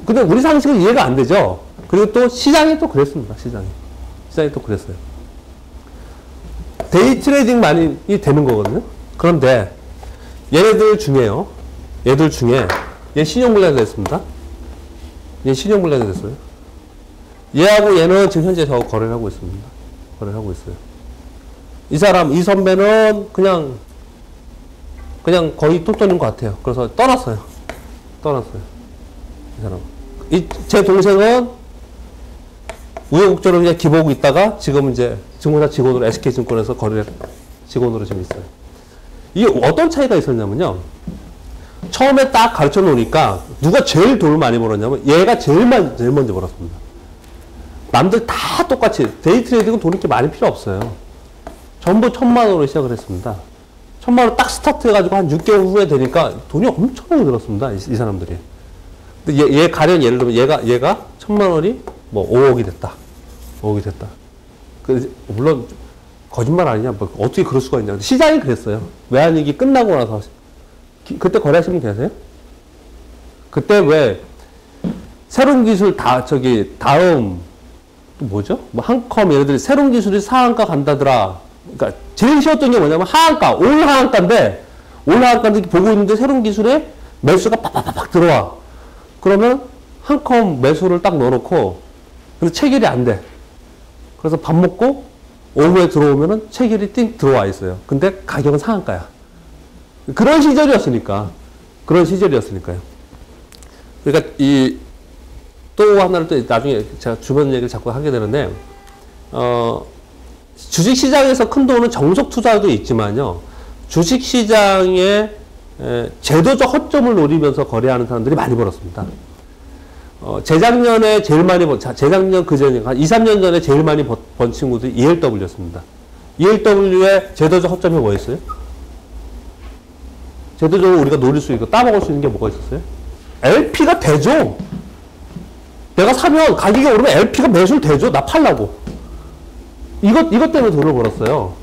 Speaker 1: 근데 우리 상식은 이해가 안 되죠. 그리고 또 시장이 또 그랬습니다. 시장이 또 그랬어요. 데이 트레이딩만이 되는 거거든요. 그런데 얘들 중에 얘 신용불량이 됐습니다. 얘 신용불량이 됐어요. 얘하고 얘는 지금 현재 저 거래를 하고 있습니다. 거래를 하고 있어요. 이 선배는 그냥 거의 똘똘인 것 같아요. 그래서 떠났어요. 이 사람. 제 동생은 우여곡절을 그냥 기보고 있다가 지금 이제 증권사 직원으로 SK증권에서 직원으로 지금 있어요. 이게 어떤 차이가 있었냐면요. 처음에 딱 가르쳐 놓으니까 누가 제일 돈을 많이 벌었냐면 얘가 제일 먼저 벌었습니다. 남들 다 똑같이 데이 트레이딩은 돈이 이렇게 많이 필요 없어요. 전부 1,000만 원으로 시작을 했습니다. 1,000만 원 딱 스타트 해가지고 한 6개월 후에 되니까 돈이 엄청나게 들었습니다. 이 사람들이. 근데 얘 가령 예를 들면 얘가 1,000만 원이 뭐 5억이 됐다. 물론 거짓말 아니냐. 뭐 어떻게 그럴 수가 있냐. 시장이 그랬어요. 외환위기 끝나고 나서. 그때 거래하신 분 계세요? 그때 왜 새로운 기술 다음 또 뭐죠? 뭐 한컴 예를 들어 새로운 기술이 상한가 간다더라. 그러니까 제일 쉬웠던 게 뭐냐면 올 하한가인데 보고 있는데 새로운 기술에 매수가 팍팍팍 들어와. 그러면 한컴 매수를 딱 넣어놓고 그래서 체결이 안 돼. 그래서 밥 먹고 오후에 들어오면은 체결이 띵 들어와 있어요. 근데 가격은 상한가야. 그런 시절이었으니까요. 그러니까 또 하나를 또 나중에 제가 주변 얘기를 자꾸 하게 되는데, 주식시장에서 큰 돈은 정석 투자도 있지만요. 주식시장의 제도적 허점을 노리면서 거래하는 사람들이 많이 벌었습니다. 재작년에 제일 많이 재작년 그전에 한 2, 3년 전에 제일 많이 번 친구들이 ELW였습니다. ELW의 제도적 허점이 뭐였어요? 제도적으로 우리가 노릴 수 있고 따먹을 수 있는 게 뭐가 있었어요? LP가 되죠. 내가 사면 가격이 오르면 LP가 매수를 되죠. 나 팔라고. 이것 때문에 돈을 벌었어요.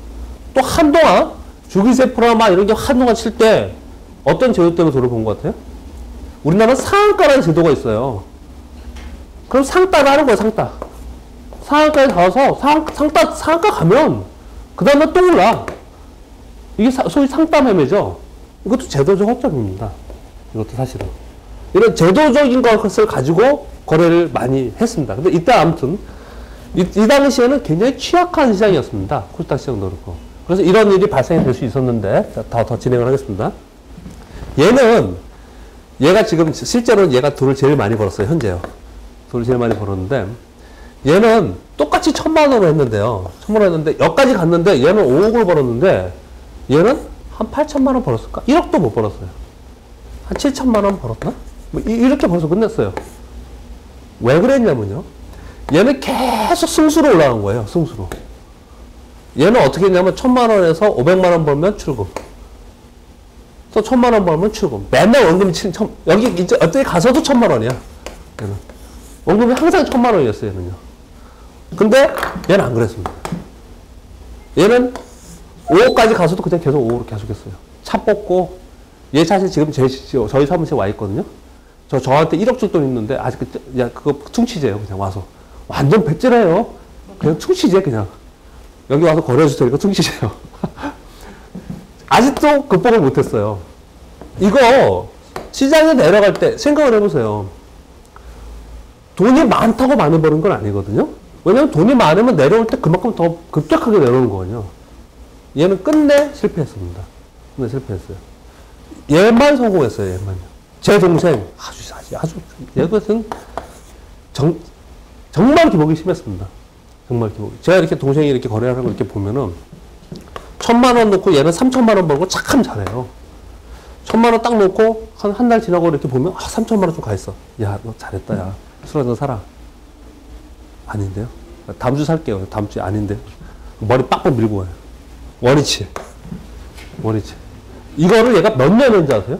Speaker 1: 또 한동안 주기세포나 막 이런 게 한동안 칠 때 어떤 제도 때문에 돈을 번 것 같아요? 우리나라는 상한가라는 제도가 있어요. 그럼 상따를 하는 거예요, 상따. 상한가에 가서 상한가 가면 그 다음날 또 올라. 이게 소위 상따 매매죠. 이것도 제도적 허점입니다. 이것도 사실은. 이런 제도적인 것을 가지고 거래를 많이 했습니다. 근데 이때 아무튼, 이 당시에는 굉장히 취약한 시장이었습니다. 코스닥 시장도 그렇고. 그래서 이런 일이 발생이 될 수 있었는데, 더 진행을 하겠습니다. 얘가 지금 실제로는 얘가 돈을 제일 많이 벌었어요, 현재요. 돈을 제일 많이 벌었는데, 얘는 똑같이 1,000만 원을 했는데요. 1,000만 원 했는데, 여기까지 갔는데, 얘는 5억을 벌었는데, 얘는 한 8천만 원 벌었을까? 1억도 못 벌었어요. 한 7천만 원 벌었나? 뭐 이렇게 벌써 끝냈어요. 왜 그랬냐면요. 얘는 계속 승수로 올라간 거예요, 승수로. 얘는 어떻게 했냐면, 1,000만 원에서 500만 원 벌면 출금. 또 1,000만 원 벌면 출금. 맨날 원금이 여기 이제 어떻게 가서도 1,000만 원이야. 얘는. 원금이 항상 1,000만 원이었어요, 얘는요. 근데 얘는 안 그랬습니다. 얘는 5억까지 가서도 그냥 계속 5억으로 계속 했어요. 차 뽑고, 얘 사실 지금 저희 사무실에 와 있거든요. 저한테 1억 줄 돈 있는데, 아직 그거 퉁치재요, 그냥 와서. 완전 백지래요. 그냥 퉁치재, 그냥. 여기 와서 거래해줄 테니까 퉁치재요. 아직도 극복을 못했어요. 이거 시장에 내려갈 때 생각을 해보세요. 돈이 많다고 많이 버는 건 아니거든요. 왜냐면 돈이 많으면 내려올 때 그만큼 더 급격하게 내려오는 거거든요. 얘는 끝내 실패했습니다. 끝내 실패했어요. 얘만 성공했어요. 얘만요. 제 동생 아주 얘것은 정말 기복이 심했습니다. 정말 기복. 제가 이렇게 동생이 이렇게 거래를 하는 걸 이렇게 보면은 1,000만 원 놓고 얘는 3,000만 원 벌고 참 잘해요. 1,000만 원 딱 놓고 한 달 지나고 이렇게 보면 3,000만 원 좀 가 있어. 야, 너 잘했다, 야. 술 한잔 사라. 아닌데요? 다음 주 살게요. 다음 주에 아닌데. 머리 빡빡 밀고 와요. 원위치. 이거를 얘가 몇 년 했는지 아세요?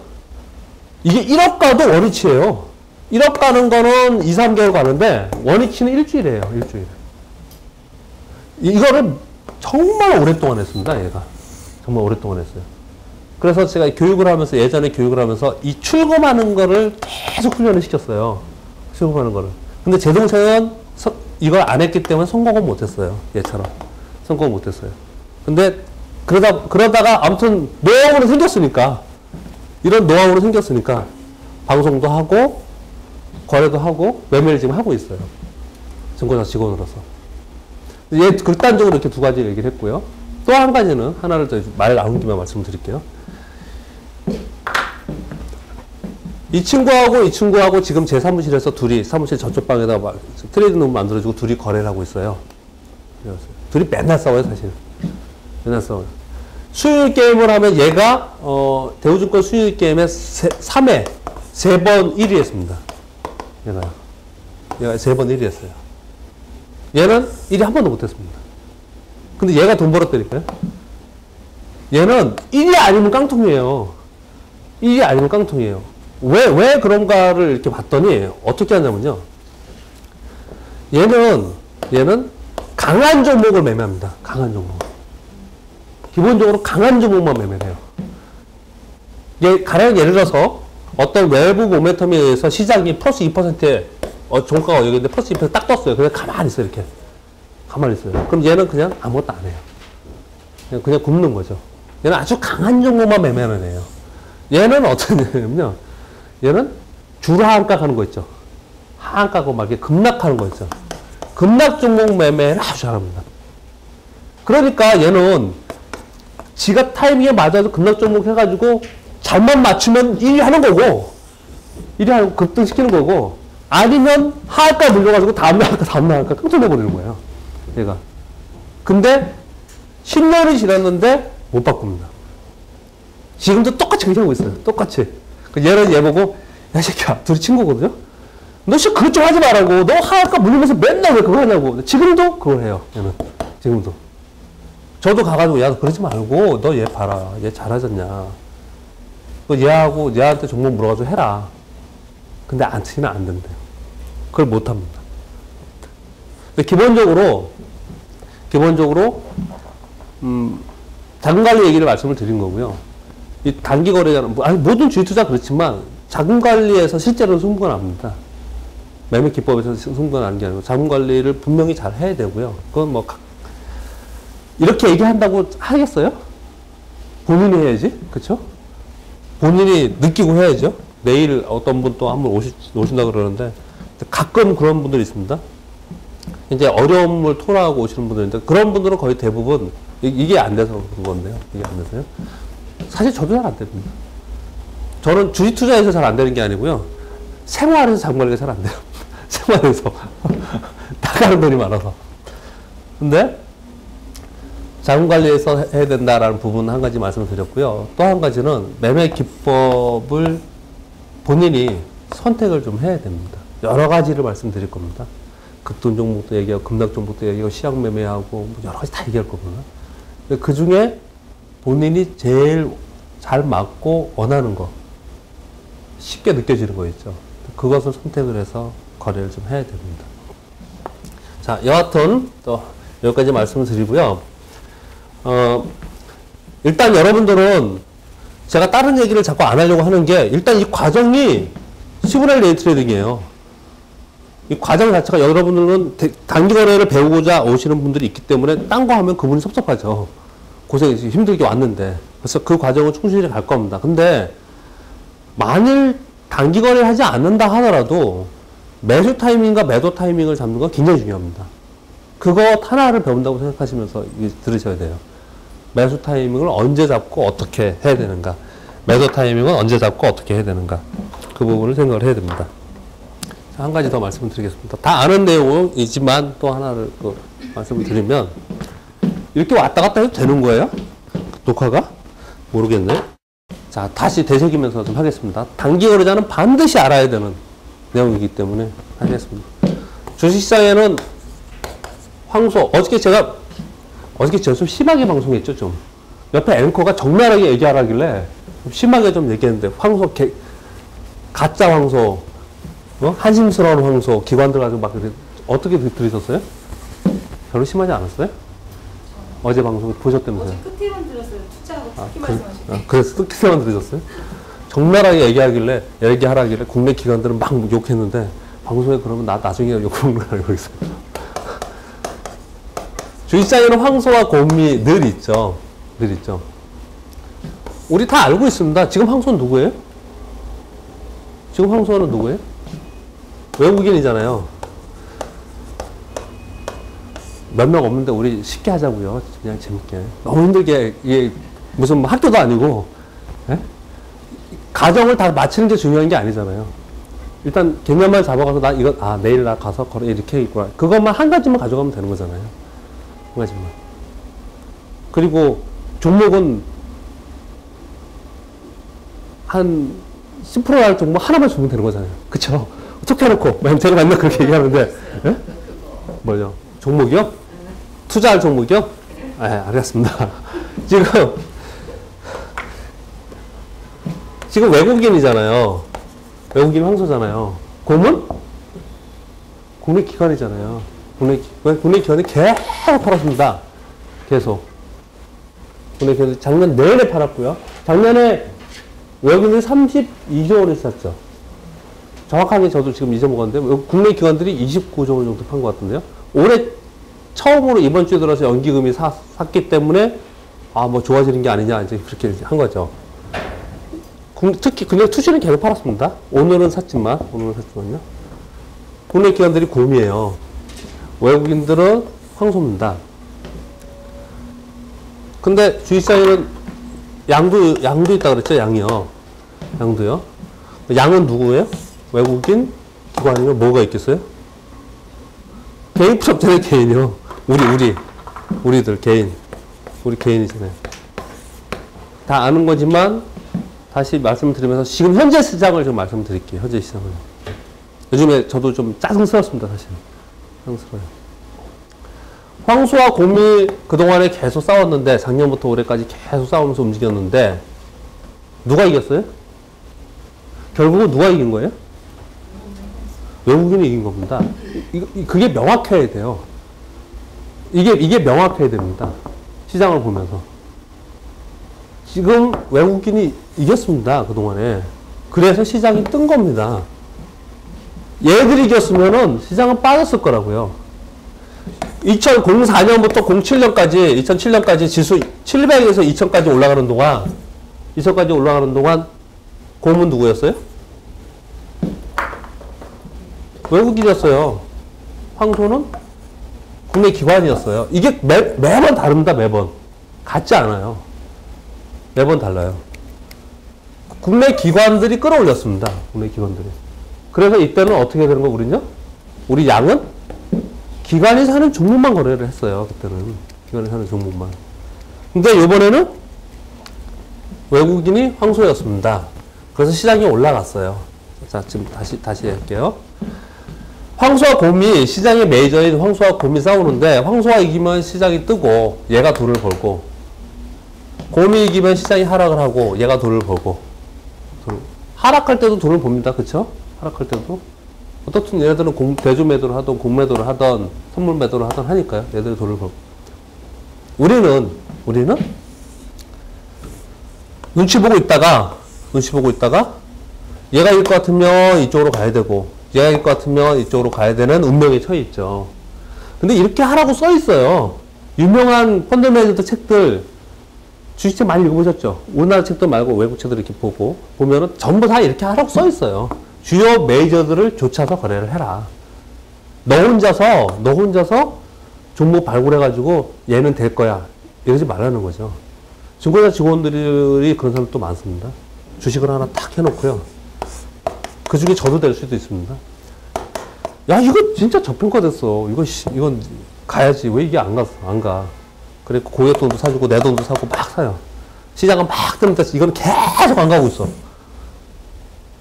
Speaker 1: 이게 1억 가도 원위치예요. 1억 가는 거는 2, 3개월 가는데 원위치는 일주일이에요. 일주일. 이거를 정말 오랫동안 했습니다. 얘가. 정말 오랫동안 했어요. 그래서 제가 예전에 교육을 하면서 이 출금하는 거를 계속 훈련을 시켰어요. 출금하는 거를. 근데 제 동생은 이걸 안 했기 때문에 성공은 못했어요. 얘처럼. 성공은 못했어요. 근데 그러다가 아무튼 노하우로 생겼으니까, 이런 노하우로 생겼으니까 방송도 하고 거래도 하고 매매를 지금 하고 있어요. 증권사 직원으로서. 얘 극단적으로 이렇게 두 가지 얘기를 했고요. 또 한 가지는 하나를 말 나온 김에 말씀드릴게요. 이 친구하고 지금 제 사무실에서 둘이 사무실 저쪽 방에다 트레이딩룸 만들어주고 둘이 거래를 하고 있어요. 둘이 맨날 싸워요, 사실. 맨날 싸워요. 수익 게임을 하면 얘가 대우증권 수익 게임에 3회 3번 1위 했습니다. 얘가 3번 1위 했어요. 얘는 1위 한 번도 못 했습니다. 근데 얘가 돈 벌었다니까요. 얘는 1위 아니면 깡통이에요. 1위 아니면 깡통이에요. 왜 그런가를 이렇게 봤더니 어떻게 하냐면요. 얘는 강한 종목을 매매합니다. 강한 종목. 기본적으로 강한 종목만 매매를 해요. 가령 예를 들어서 어떤 외부 모멘텀에 의해서 시장이 플러스 2%에 종가가 여기 있는데 플러스 2% 딱 떴어요. 그냥 가만히 있어요. 이렇게. 가만히 있어요. 그럼 얘는 그냥 아무것도 안 해요. 그냥 굽는 거죠. 얘는 아주 강한 종목만 매매하는 애예요. 얘는 어떤 애냐면요. 얘는 주하한가 하는 거 있죠. 하한가고 막 이렇게 급락하는 거 있죠. 급락 종목 매매를 아주 잘합니다. 그러니까 얘는 지가 타이밍에 맞아서 급락 종목 해가지고 잘못 맞추면 1위 하는 거고, 1위 하고 급등시키는 거고, 아니면 하한가 물려가지고 다음날 할까 깡통내버리는 거예요. 얘가. 근데 10년이 지났는데 못 바꿉니다. 지금도 똑같이 그렇게 하고 있어요. 똑같이. 얘는 얘 보고, 야, 이 새끼야. 둘이 친구거든요? 너 진짜 그것 좀 하지 말라고. 너 하한가 물리면서 맨날 왜 그거 하냐고. 지금도 그걸 해요. 얘는. 지금도. 저도 가가지고, 야, 너 그러지 말고, 너 얘 봐라. 얘 잘하셨냐. 너 얘한테 종목 물어가지고 해라. 근데 안 치면 안 된대요. 그걸 못 합니다. 근데 기본적으로, 자금 관리 얘기를 말씀을 드린 거고요. 이 단기 거래자는, 모든 주식 투자 그렇지만, 자금 관리에서 실제로 승부가 납니다. 매매 기법에서 승부가 나는 게 아니고, 자금 관리를 분명히 잘 해야 되고요. 그건 뭐, 이렇게 얘기한다고 하겠어요? 본인이 해야지. 그쵸? 본인이 느끼고 해야죠. 내일 어떤 분 또 한 분 오신다 그러는데 가끔 그런 분들이 있습니다. 이제 어려움을 토로하고 오시는 분들인데 그런 분들은 거의 대부분 이게 안 돼서 그런 건데요. 이게 안 돼서요. 사실 저도 잘 안 됩니다. 저는 주식 투자에서 잘 안 되는 게 아니고요. 생활에서 자금 관리가 잘 안 돼요. 생활에서 나가는 돈이 많아서. 근데 자금 관리에서 해야 된다라는 부분 한 가지 말씀을 드렸고요. 또 한 가지는 매매 기법을 본인이 선택을 좀 해야 됩니다. 여러 가지를 말씀드릴 겁니다. 급등 종목도 얘기하고 급락 종목도 얘기하고 시약 매매하고 뭐 여러 가지 다 얘기할 겁니다. 그 중에 본인이 제일 잘 맞고 원하는 거 쉽게 느껴지는 거 있죠. 그것을 선택을 해서 거래를 좀 해야 됩니다. 자, 여하튼 또 여기까지 말씀을 드리고요. 일단 여러분들은 제가 다른 얘기를 자꾸 안 하려고 하는 게 일단 이 과정이 10분의 1 데이 트레이딩이에요. 이 과정 자체가 여러분들은 단기 거래를 배우고자 오시는 분들이 있기 때문에 딴 거 하면 그분이 섭섭하죠. 고생이 힘들게 왔는데. 그래서 그 과정을 충실히 갈 겁니다. 근데 만일 단기 거래를 하지 않는다 하더라도 매수 타이밍과 매도 타이밍을 잡는 건 굉장히 중요합니다. 그거 하나를 배운다고 생각하시면서 들으셔야 돼요. 매수 타이밍을 언제 잡고 어떻게 해야 되는가. 매도 타이밍은 언제 잡고 어떻게 해야 되는가. 그 부분을 생각을 해야 됩니다. 자, 한 가지 더 말씀을 드리겠습니다. 다 아는 내용이지만 또 하나를 또 말씀을 드리면 이렇게 왔다 갔다 해도 되는 거예요? 녹화가? 모르겠네. 자, 다시 되새기면서 좀 하겠습니다. 단기 거래자는 반드시 알아야 되는 내용이기 때문에 하겠습니다. 주식시장에는 어저께 제가 좀 심하게 방송했죠, 좀. 옆에 앵커가 적나라하게 얘기하라길래 좀 심하게 좀 얘기했는데, 가짜 황소, 한심스러운 황소, 기관들 가지고 막 어떻게 들으셨어요? 별로 심하지 않았어요? 어제 방송 보셨다면서요?
Speaker 2: 어제 끝에만 들었어요. 투자하고 특히 말씀하셨어요.
Speaker 1: 그래서 끝에만 들으셨어요? 적나라하게 얘기하라길래 국내 기관들은 막 욕했는데, 방송에 그러면 나중에 욕하는 걸 알고 있어요. 주식시장에는 황소와 곰이 늘 있죠. 우리 다 알고 있습니다. 지금 황소는 누구예요? 지금 황소는 누구예요? 외국인이잖아요. 몇 명 없는데 우리 쉽게 하자고요. 그냥 재밌게. 너무 힘들게, 이게 무슨 학교도 아니고, 예? 가정을 다 마치는 게 중요한 게 아니잖아요. 일단 개념만 잡아가서 내일 나 가서 거래 이렇게 있구나. 그것만 한 가지만 가져가면 되는 거잖아요. 한 가지만. 그리고 종목은 한 10%할 종목 하나만 주면 되는 거잖아요. 그쵸? 어떻게 해놓고, 제가 맨날 그렇게 얘기하는데, 예? 뭐죠? 종목이요? 투자할 종목이요? 네, 알겠습니다. 지금 외국인이잖아요. 외국인 황소잖아요. 곰은? 국내 기관이잖아요. 국내 기관이 계속 팔았습니다. 계속. 국내 기관이 작년 내내 팔았고요. 작년에 외국인이 32조 원을 샀죠. 정확하게 저도 지금 잊어먹었는데, 국내 기관들이 29조 원 정도 판 것 같은데요. 올해 처음으로 이번 주에 들어서 연기금이 샀기 때문에, 뭐 좋아지는 게 아니냐, 이제 그렇게 한 거죠. 특히 국내 투시는 계속 팔았습니다. 오늘은 샀지만요. 국내 기관들이 곰이에요. 외국인들은 황소입니다. 근데 주식시장에는 양도 있다 그랬죠? 양도요. 양은 누구예요? 외국인 기관이면 뭐가 있겠어요? 개인 풀업자의 개인이요. 우리들 개인. 우리 개인이잖아요. 다 아는 거지만 다시 말씀을 드리면서 지금 현재 시장을 좀 말씀드릴게요. 현재 시장을. 요즘에 저도 좀 짜증스럽습니다, 사실. 짜증스러워요. 황소와 곰이 그동안에 계속 싸웠는데, 작년부터 올해까지 계속 싸우면서 움직였는데, 누가 이겼어요? 결국은 누가 이긴 거예요? 외국인이 이긴 겁니다. 그게 명확해야 돼요. 이게 명확해야 됩니다. 시장을 보면서. 지금 외국인이 이겼습니다. 그동안에. 그래서 시장이 뜬 겁니다. 얘들이 이겼으면은 시장은 빠졌을 거라고요. 2004년부터 2007년까지 지수 700에서 2000까지 올라가는 동안 곰은 누구였어요? 외국인이었어요. 황소는 국내 기관이었어요. 이게 매번 다릅니다. 매번. 같지 않아요. 매번 달라요. 국내 기관들이 끌어올렸습니다. 국내 기관들이. 그래서 이때는 어떻게 되는 거 우리는요? 우리 양은 기관이 사는 종목만 거래를 했어요. 그때는. 기관이 사는 종목만. 근데 이번에는 외국인이 황소였습니다. 그래서 시장이 올라갔어요. 자, 지금 다시 할게요. 황소와 곰이 시장의 메이저인 황소와 곰이 싸우는데 황소가 이기면 시장이 뜨고 얘가 돈을 벌고 곰이 이기면 시장이 하락을 하고 얘가 돈을 벌고 하락할 때도 돈을 법니다. 그쵸? 하락할 때도 어떻든 얘네들은 대주 매도를 하던 공 매도를 하던 선물 매도를 하던 하니까요. 얘들이 돈을 벌고 우리는 눈치 보고 있다가 얘가 이길 것 같으면 이쪽으로 가야 되고 얘가 이길 것 같으면 이쪽으로 가야 되는 운명에 처해 있죠. 근데 이렇게 하라고 써 있어요. 유명한 펀드 매니저 책들 주식책 많이 읽어보셨죠? 우리나라 책들 말고 외국 책들 이렇게 보면은 전부 다 이렇게 하라고 써 있어요. 주요 메이저들을 쫓아서 거래를 해라. 너 혼자서 종목 발굴해가지고 얘는 될 거야. 이러지 말라는 거죠. 증권사 직원들이 그런 사람도 많습니다. 주식을 하나 탁 해놓고요. 그 중에 저도 될 수도 있습니다. 야, 이거 진짜 저평가됐어. 이건 가야지. 왜 이게 안 가? 그리고 고객 돈도 사주고 내 돈도 사고 막 사요. 시장은 막 뜨는데 이건 계속 안 가고 있어.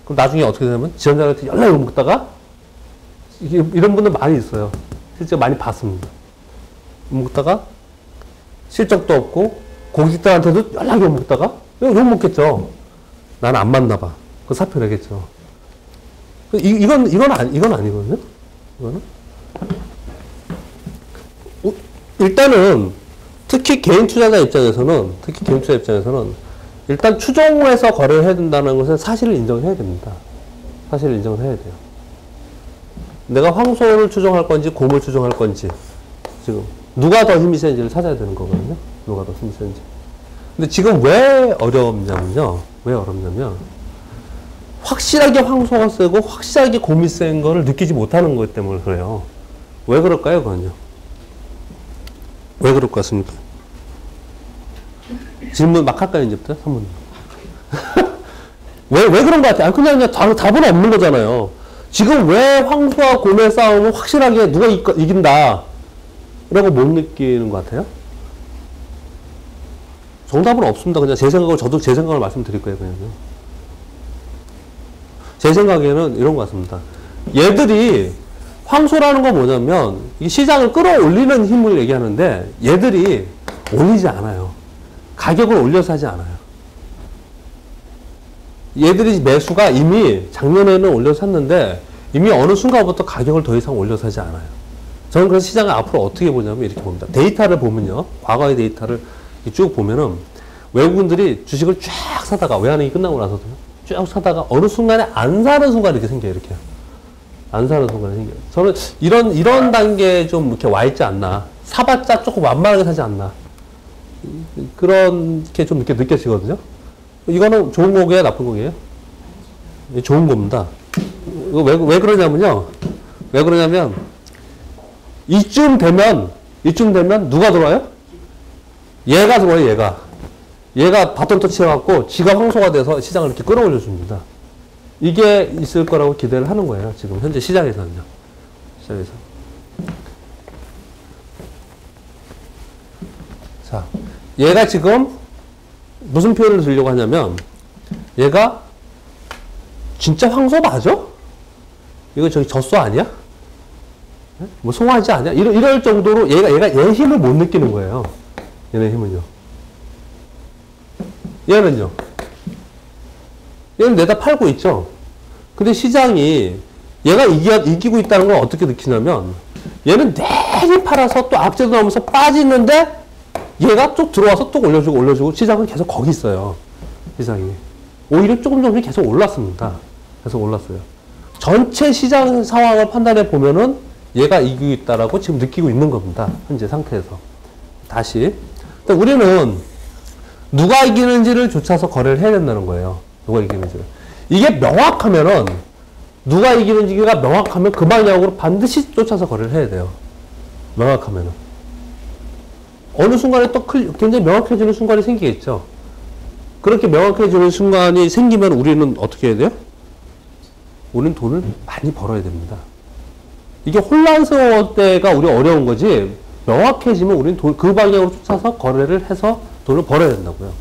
Speaker 1: 그럼 나중에 어떻게 되냐면 지원자한테 연락을 먹다가 이런 분들 많이 있어요. 실제 많이 봤습니다. 먹다가 실적도 없고 고객들한테도 연락이 먹다가 욕 먹겠죠. 나는 안 맞나 봐. 그 사표 내겠죠. 이건 아니거든요. 이거는 일단은 특히 개인 투자자 입장에서는 일단 추종해서 거래를 해야 된다는 것은 사실을 인정해야 됩니다. 사실을 인정을 해야 돼요. 내가 황소를 추종할 건지 곰을 추종할 건지 지금 누가 더 힘이 센지를 찾아야 되는 거거든요. 누가 더 힘이 센지. 근데 지금 왜 어렵냐면요. 확실하게 황소가 세고 확실하게 곰이 센 거를 느끼지 못하는 것 때문에 그래요. 왜 그럴까요, 그건요? 왜 그럴 것 같습니까? 질문 막 할까요, 이제부터? 3분. 왜 그런 것 같아요? 그냥 답은 없는 거잖아요. 지금 왜 황소와 곰의 싸움은 확실하게 누가 이긴다 라고 못 느끼는 것 같아요? 정답은 없습니다. 그냥 저도 제 생각을 말씀드릴 거예요, 그냥요. 제 생각에는 이런 것 같습니다. 얘들이 황소라는 건 뭐냐면 이 시장을 끌어올리는 힘을 얘기하는데 얘들이 올리지 않아요. 가격을 올려서 하지 않아요. 얘들이 매수가 이미 작년에는 올려서 샀는데 이미 어느 순간부터 가격을 더 이상 올려서 하지 않아요. 저는 그래서 시장을 앞으로 어떻게 보냐면 이렇게 봅니다. 데이터를 보면요. 과거의 데이터를 쭉 보면은 외국인들이 주식을 쫙 사다가 외환위기 끝나고 나서도요. 쭉 사다가 어느 순간에 안 사는 순간이 이렇게 생겨요. 이렇게. 안 사는 순간이 생겨요. 저는 이런 단계에 좀 이렇게 와 있지 않나. 사봤자 조금 완만하게 사지 않나. 그렇게 좀 이렇게 느껴지거든요. 이거는 좋은 곡이에요? 나쁜 곡이에요? 좋은 겁니다. 이거 왜 그러냐면요. 이쯤 되면 누가 들어와요? 얘가 들어와요, 얘가 바톤 터치해갖고 지가 황소가 돼서 시장을 이렇게 끌어올려줍니다. 이게 있을 거라고 기대를 하는 거예요. 지금 현재 시장에서는요. 자, 얘가 지금 무슨 표현을 들려고 하냐면 얘가 진짜 황소 맞아? 이거 저기 젖소 아니야? 뭐 송아지 아니야? 이럴 정도로 얘 힘을 못 느끼는 거예요. 얘네 힘은요. 얘는 내다 팔고 있죠. 근데 시장이 얘가 이기고 있다는 걸 어떻게 느끼냐면 얘는 내리 팔아서 또 악재도 나오면서 빠지는데 얘가 또 들어와서 또 올려주고 시장은 계속 거기 있어요. 시장이. 오히려 조금씩 계속 올랐습니다. 계속 올랐어요. 전체 시장 상황을 판단해 보면은 얘가 이기고 있다라고 지금 느끼고 있는 겁니다. 현재 상태에서. 다시. 우리는 누가 이기는지를 쫓아서 거래를 해야 된다는 거예요. 누가 이기는지를. 이게 명확하면은 누가 이기는지가 명확하면 그 방향으로 반드시 쫓아서 거래를 해야 돼요. 명확하면은. 어느 순간에 또 굉장히 명확해지는 순간이 생기겠죠. 그렇게 명확해지는 순간이 생기면 우리는 어떻게 해야 돼요? 우리는 돈을 많이 벌어야 됩니다. 이게 혼란스러울 때가 우리 어려운 거지, 명확해지면 우리는 그 방향으로 쫓아서 거래를 해서 돈을 벌어야 된다고요.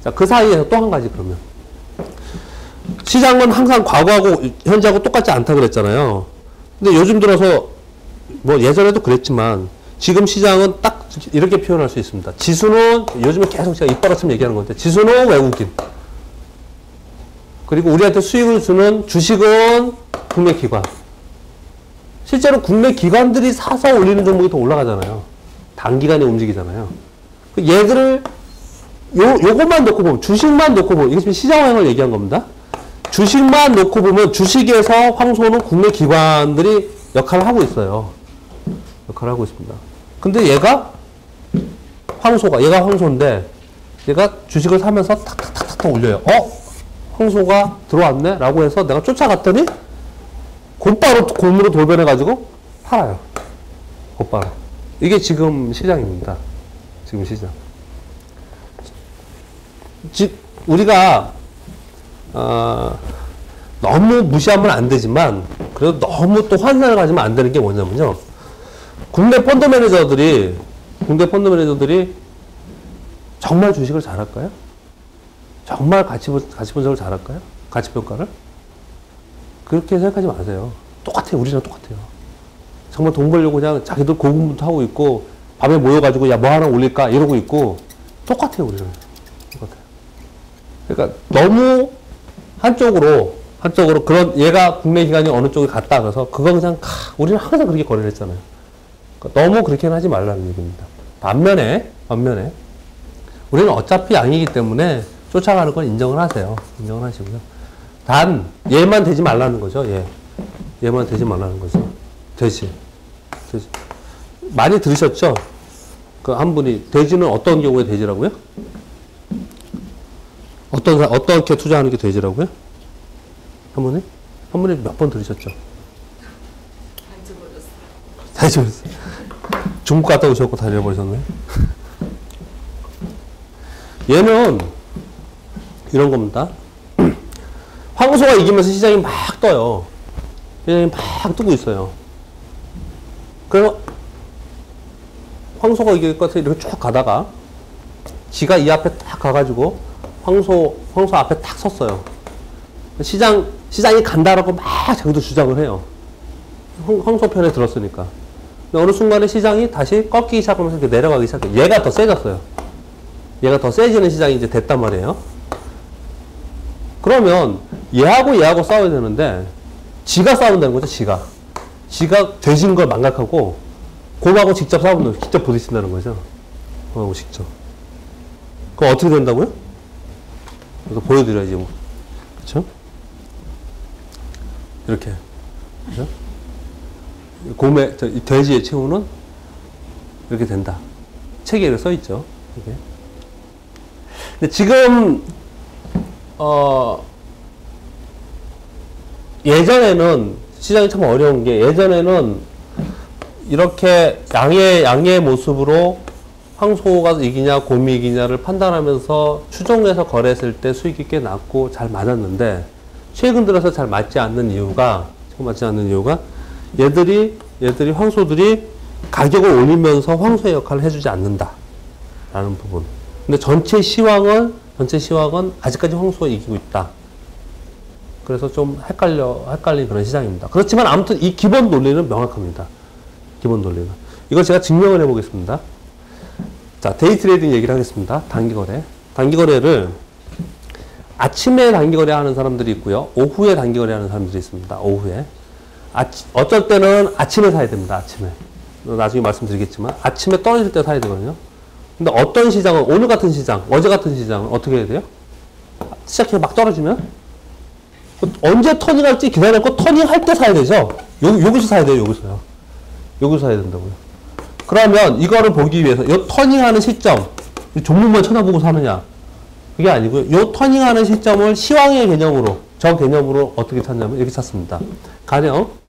Speaker 1: 자, 그 사이에서 또 한 가지 그러면. 시장은 항상 과거하고 현재하고 똑같지 않다 그랬잖아요. 근데 요즘 들어서, 뭐 예전에도 그랬지만, 지금 시장은 딱 이렇게 표현할 수 있습니다. 지수는, 요즘에 계속 제가 입버릇처럼 얘기하는 건데, 지수는 외국인. 그리고 우리한테 수익을 주는 주식은 국내 기관. 실제로 국내 기관들이 사서 올리는 종목이 더 올라가잖아요. 단기간에 움직이잖아요. 얘들을, 요것만 놓고 보면, 주식만 놓고 보면, 이게 지금 시장황을 얘기한 겁니다. 주식만 놓고 보면, 주식에서 황소는 국내 기관들이 역할을 하고 있어요. 역할을 하고 있습니다. 근데 얘가 황소인데, 얘가 주식을 사면서 탁탁탁탁 올려요. 황소가 들어왔네? 라고 해서 내가 쫓아갔더니, 곧바로 곰으로 돌변해가지고 팔아요. 곧바로. 이게 지금 시장입니다. 지금 시장. 우리가, 너무 무시하면 안 되지만, 그래도 너무 또 환상을 가지면 안 되는 게 뭐냐면요. 국내 펀드 매니저들이 정말 주식을 잘할까요? 정말 가치 분석을 잘할까요? 가치 평가를? 그렇게 생각하지 마세요. 똑같아요. 우리랑 똑같아요. 정말 돈 벌려고 그냥 자기들 고군분투 하고 있고, 밤에 모여가지고, 야, 뭐 하나 올릴까? 이러고 있고, 똑같아요. 우리랑. 똑같아요. 그러니까 너무 한쪽으로 그런, 얘가 국내 기관이 어느 쪽에 갔다 그래서, 그거 그냥, 우리는 항상 그렇게 거래를 했잖아요. 그러니까 너무 그렇게는 하지 말라는 얘기입니다. 반면에, 우리는 어차피 양이기 때문에 쫓아가는 건 인정을 하세요. 인정을 하시고요. 단, 얘만 되지 말라는 거죠. 얘만 되지 말라는 거죠. 돼지. 많이 들으셨죠? 그 한 분이, 돼지는 어떤 경우에 돼지라고요? 어떻게 투자하는 게 돼지라고요? 한 분이 몇 번 들으셨죠? 다 잊어버렸어요. 중국 갔다 오셨고 다 잃어버리셨네. 얘는 이런 겁니다. 황소가 이기면서 시장이 막 떠요. 시장이 막 뜨고 있어요. 그래서 황소가 이길 것 같아 이렇게 쭉 가다가 지가 이 앞에 딱 가가지고 황소 앞에 딱 섰어요. 시장이 간다라고 막 자기도 주장을 해요. 황소 편에 들었으니까. 근데 어느 순간에 시장이 다시 꺾이기 시작하면서 이렇게 내려가기 시작해요. 얘가 더 세졌어요. 얘가 더 세지는 시장이 이제 됐단 말이에요. 그러면 얘하고 싸워야 되는데 지가 싸운다는 거죠. 지가 돼진 걸 망각하고 곰하고 직접 싸우는 거예요. 직접 부딪힌다는 거죠. 곰하고 직접. 그럼 어떻게 된다고요? 그래서 보여드려야지 뭐. 그렇죠? 이렇게. 그렇죠? 이 돼지의 최후는 이렇게 된다. 책에 이렇게 써 있죠. 이렇게. 근데 지금 예전에는 시장이 참 어려운 게 예전에는 이렇게 양의 모습으로 황소가 이기냐 곰이 이기냐를 판단하면서 추종해서 거래했을 때 수익이 꽤 났고 잘 맞았는데 최근 들어서 잘 맞지 않는 이유가 얘들이 황소들이 가격을 올리면서 황소의 역할을 해주지 않는다 라는 부분. 근데 전체 시황은 아직까지 황소가 이기고 있다. 그래서 좀 헷갈린 그런 시장입니다. 그렇지만 아무튼 이 기본 논리는 명확합니다. 기본 논리는. 이걸 제가 증명을 해보겠습니다. 자, 데이 트레이딩 얘기를 하겠습니다. 단기거래. 단기거래를 아침에 단기거래 하는 사람들이 있고요. 오후에 단기거래 하는 사람들이 있습니다. 오후에. 어쩔 때는 아침에 사야 됩니다. 아침에. 나중에 말씀드리겠지만 아침에 떨어질 때 사야 되거든요. 근데 어떤 시장은 오늘 같은 시장, 어제 같은 시장은 어떻게 해야 돼요? 시작해서 막 떨어지면 언제 터닝할지 기다려고 터닝할 때 사야 되죠. 여기서 사야 돼요. 여기서 사야 된다고요. 그러면 이거를 보기 위해서 이 터닝하는 시점, 종목만 쳐다보고 사느냐? 그게 아니고요. 이 터닝하는 시점을 시황의 개념으로 저 개념으로 어떻게 찾냐면 이렇게 찾습니다. 가령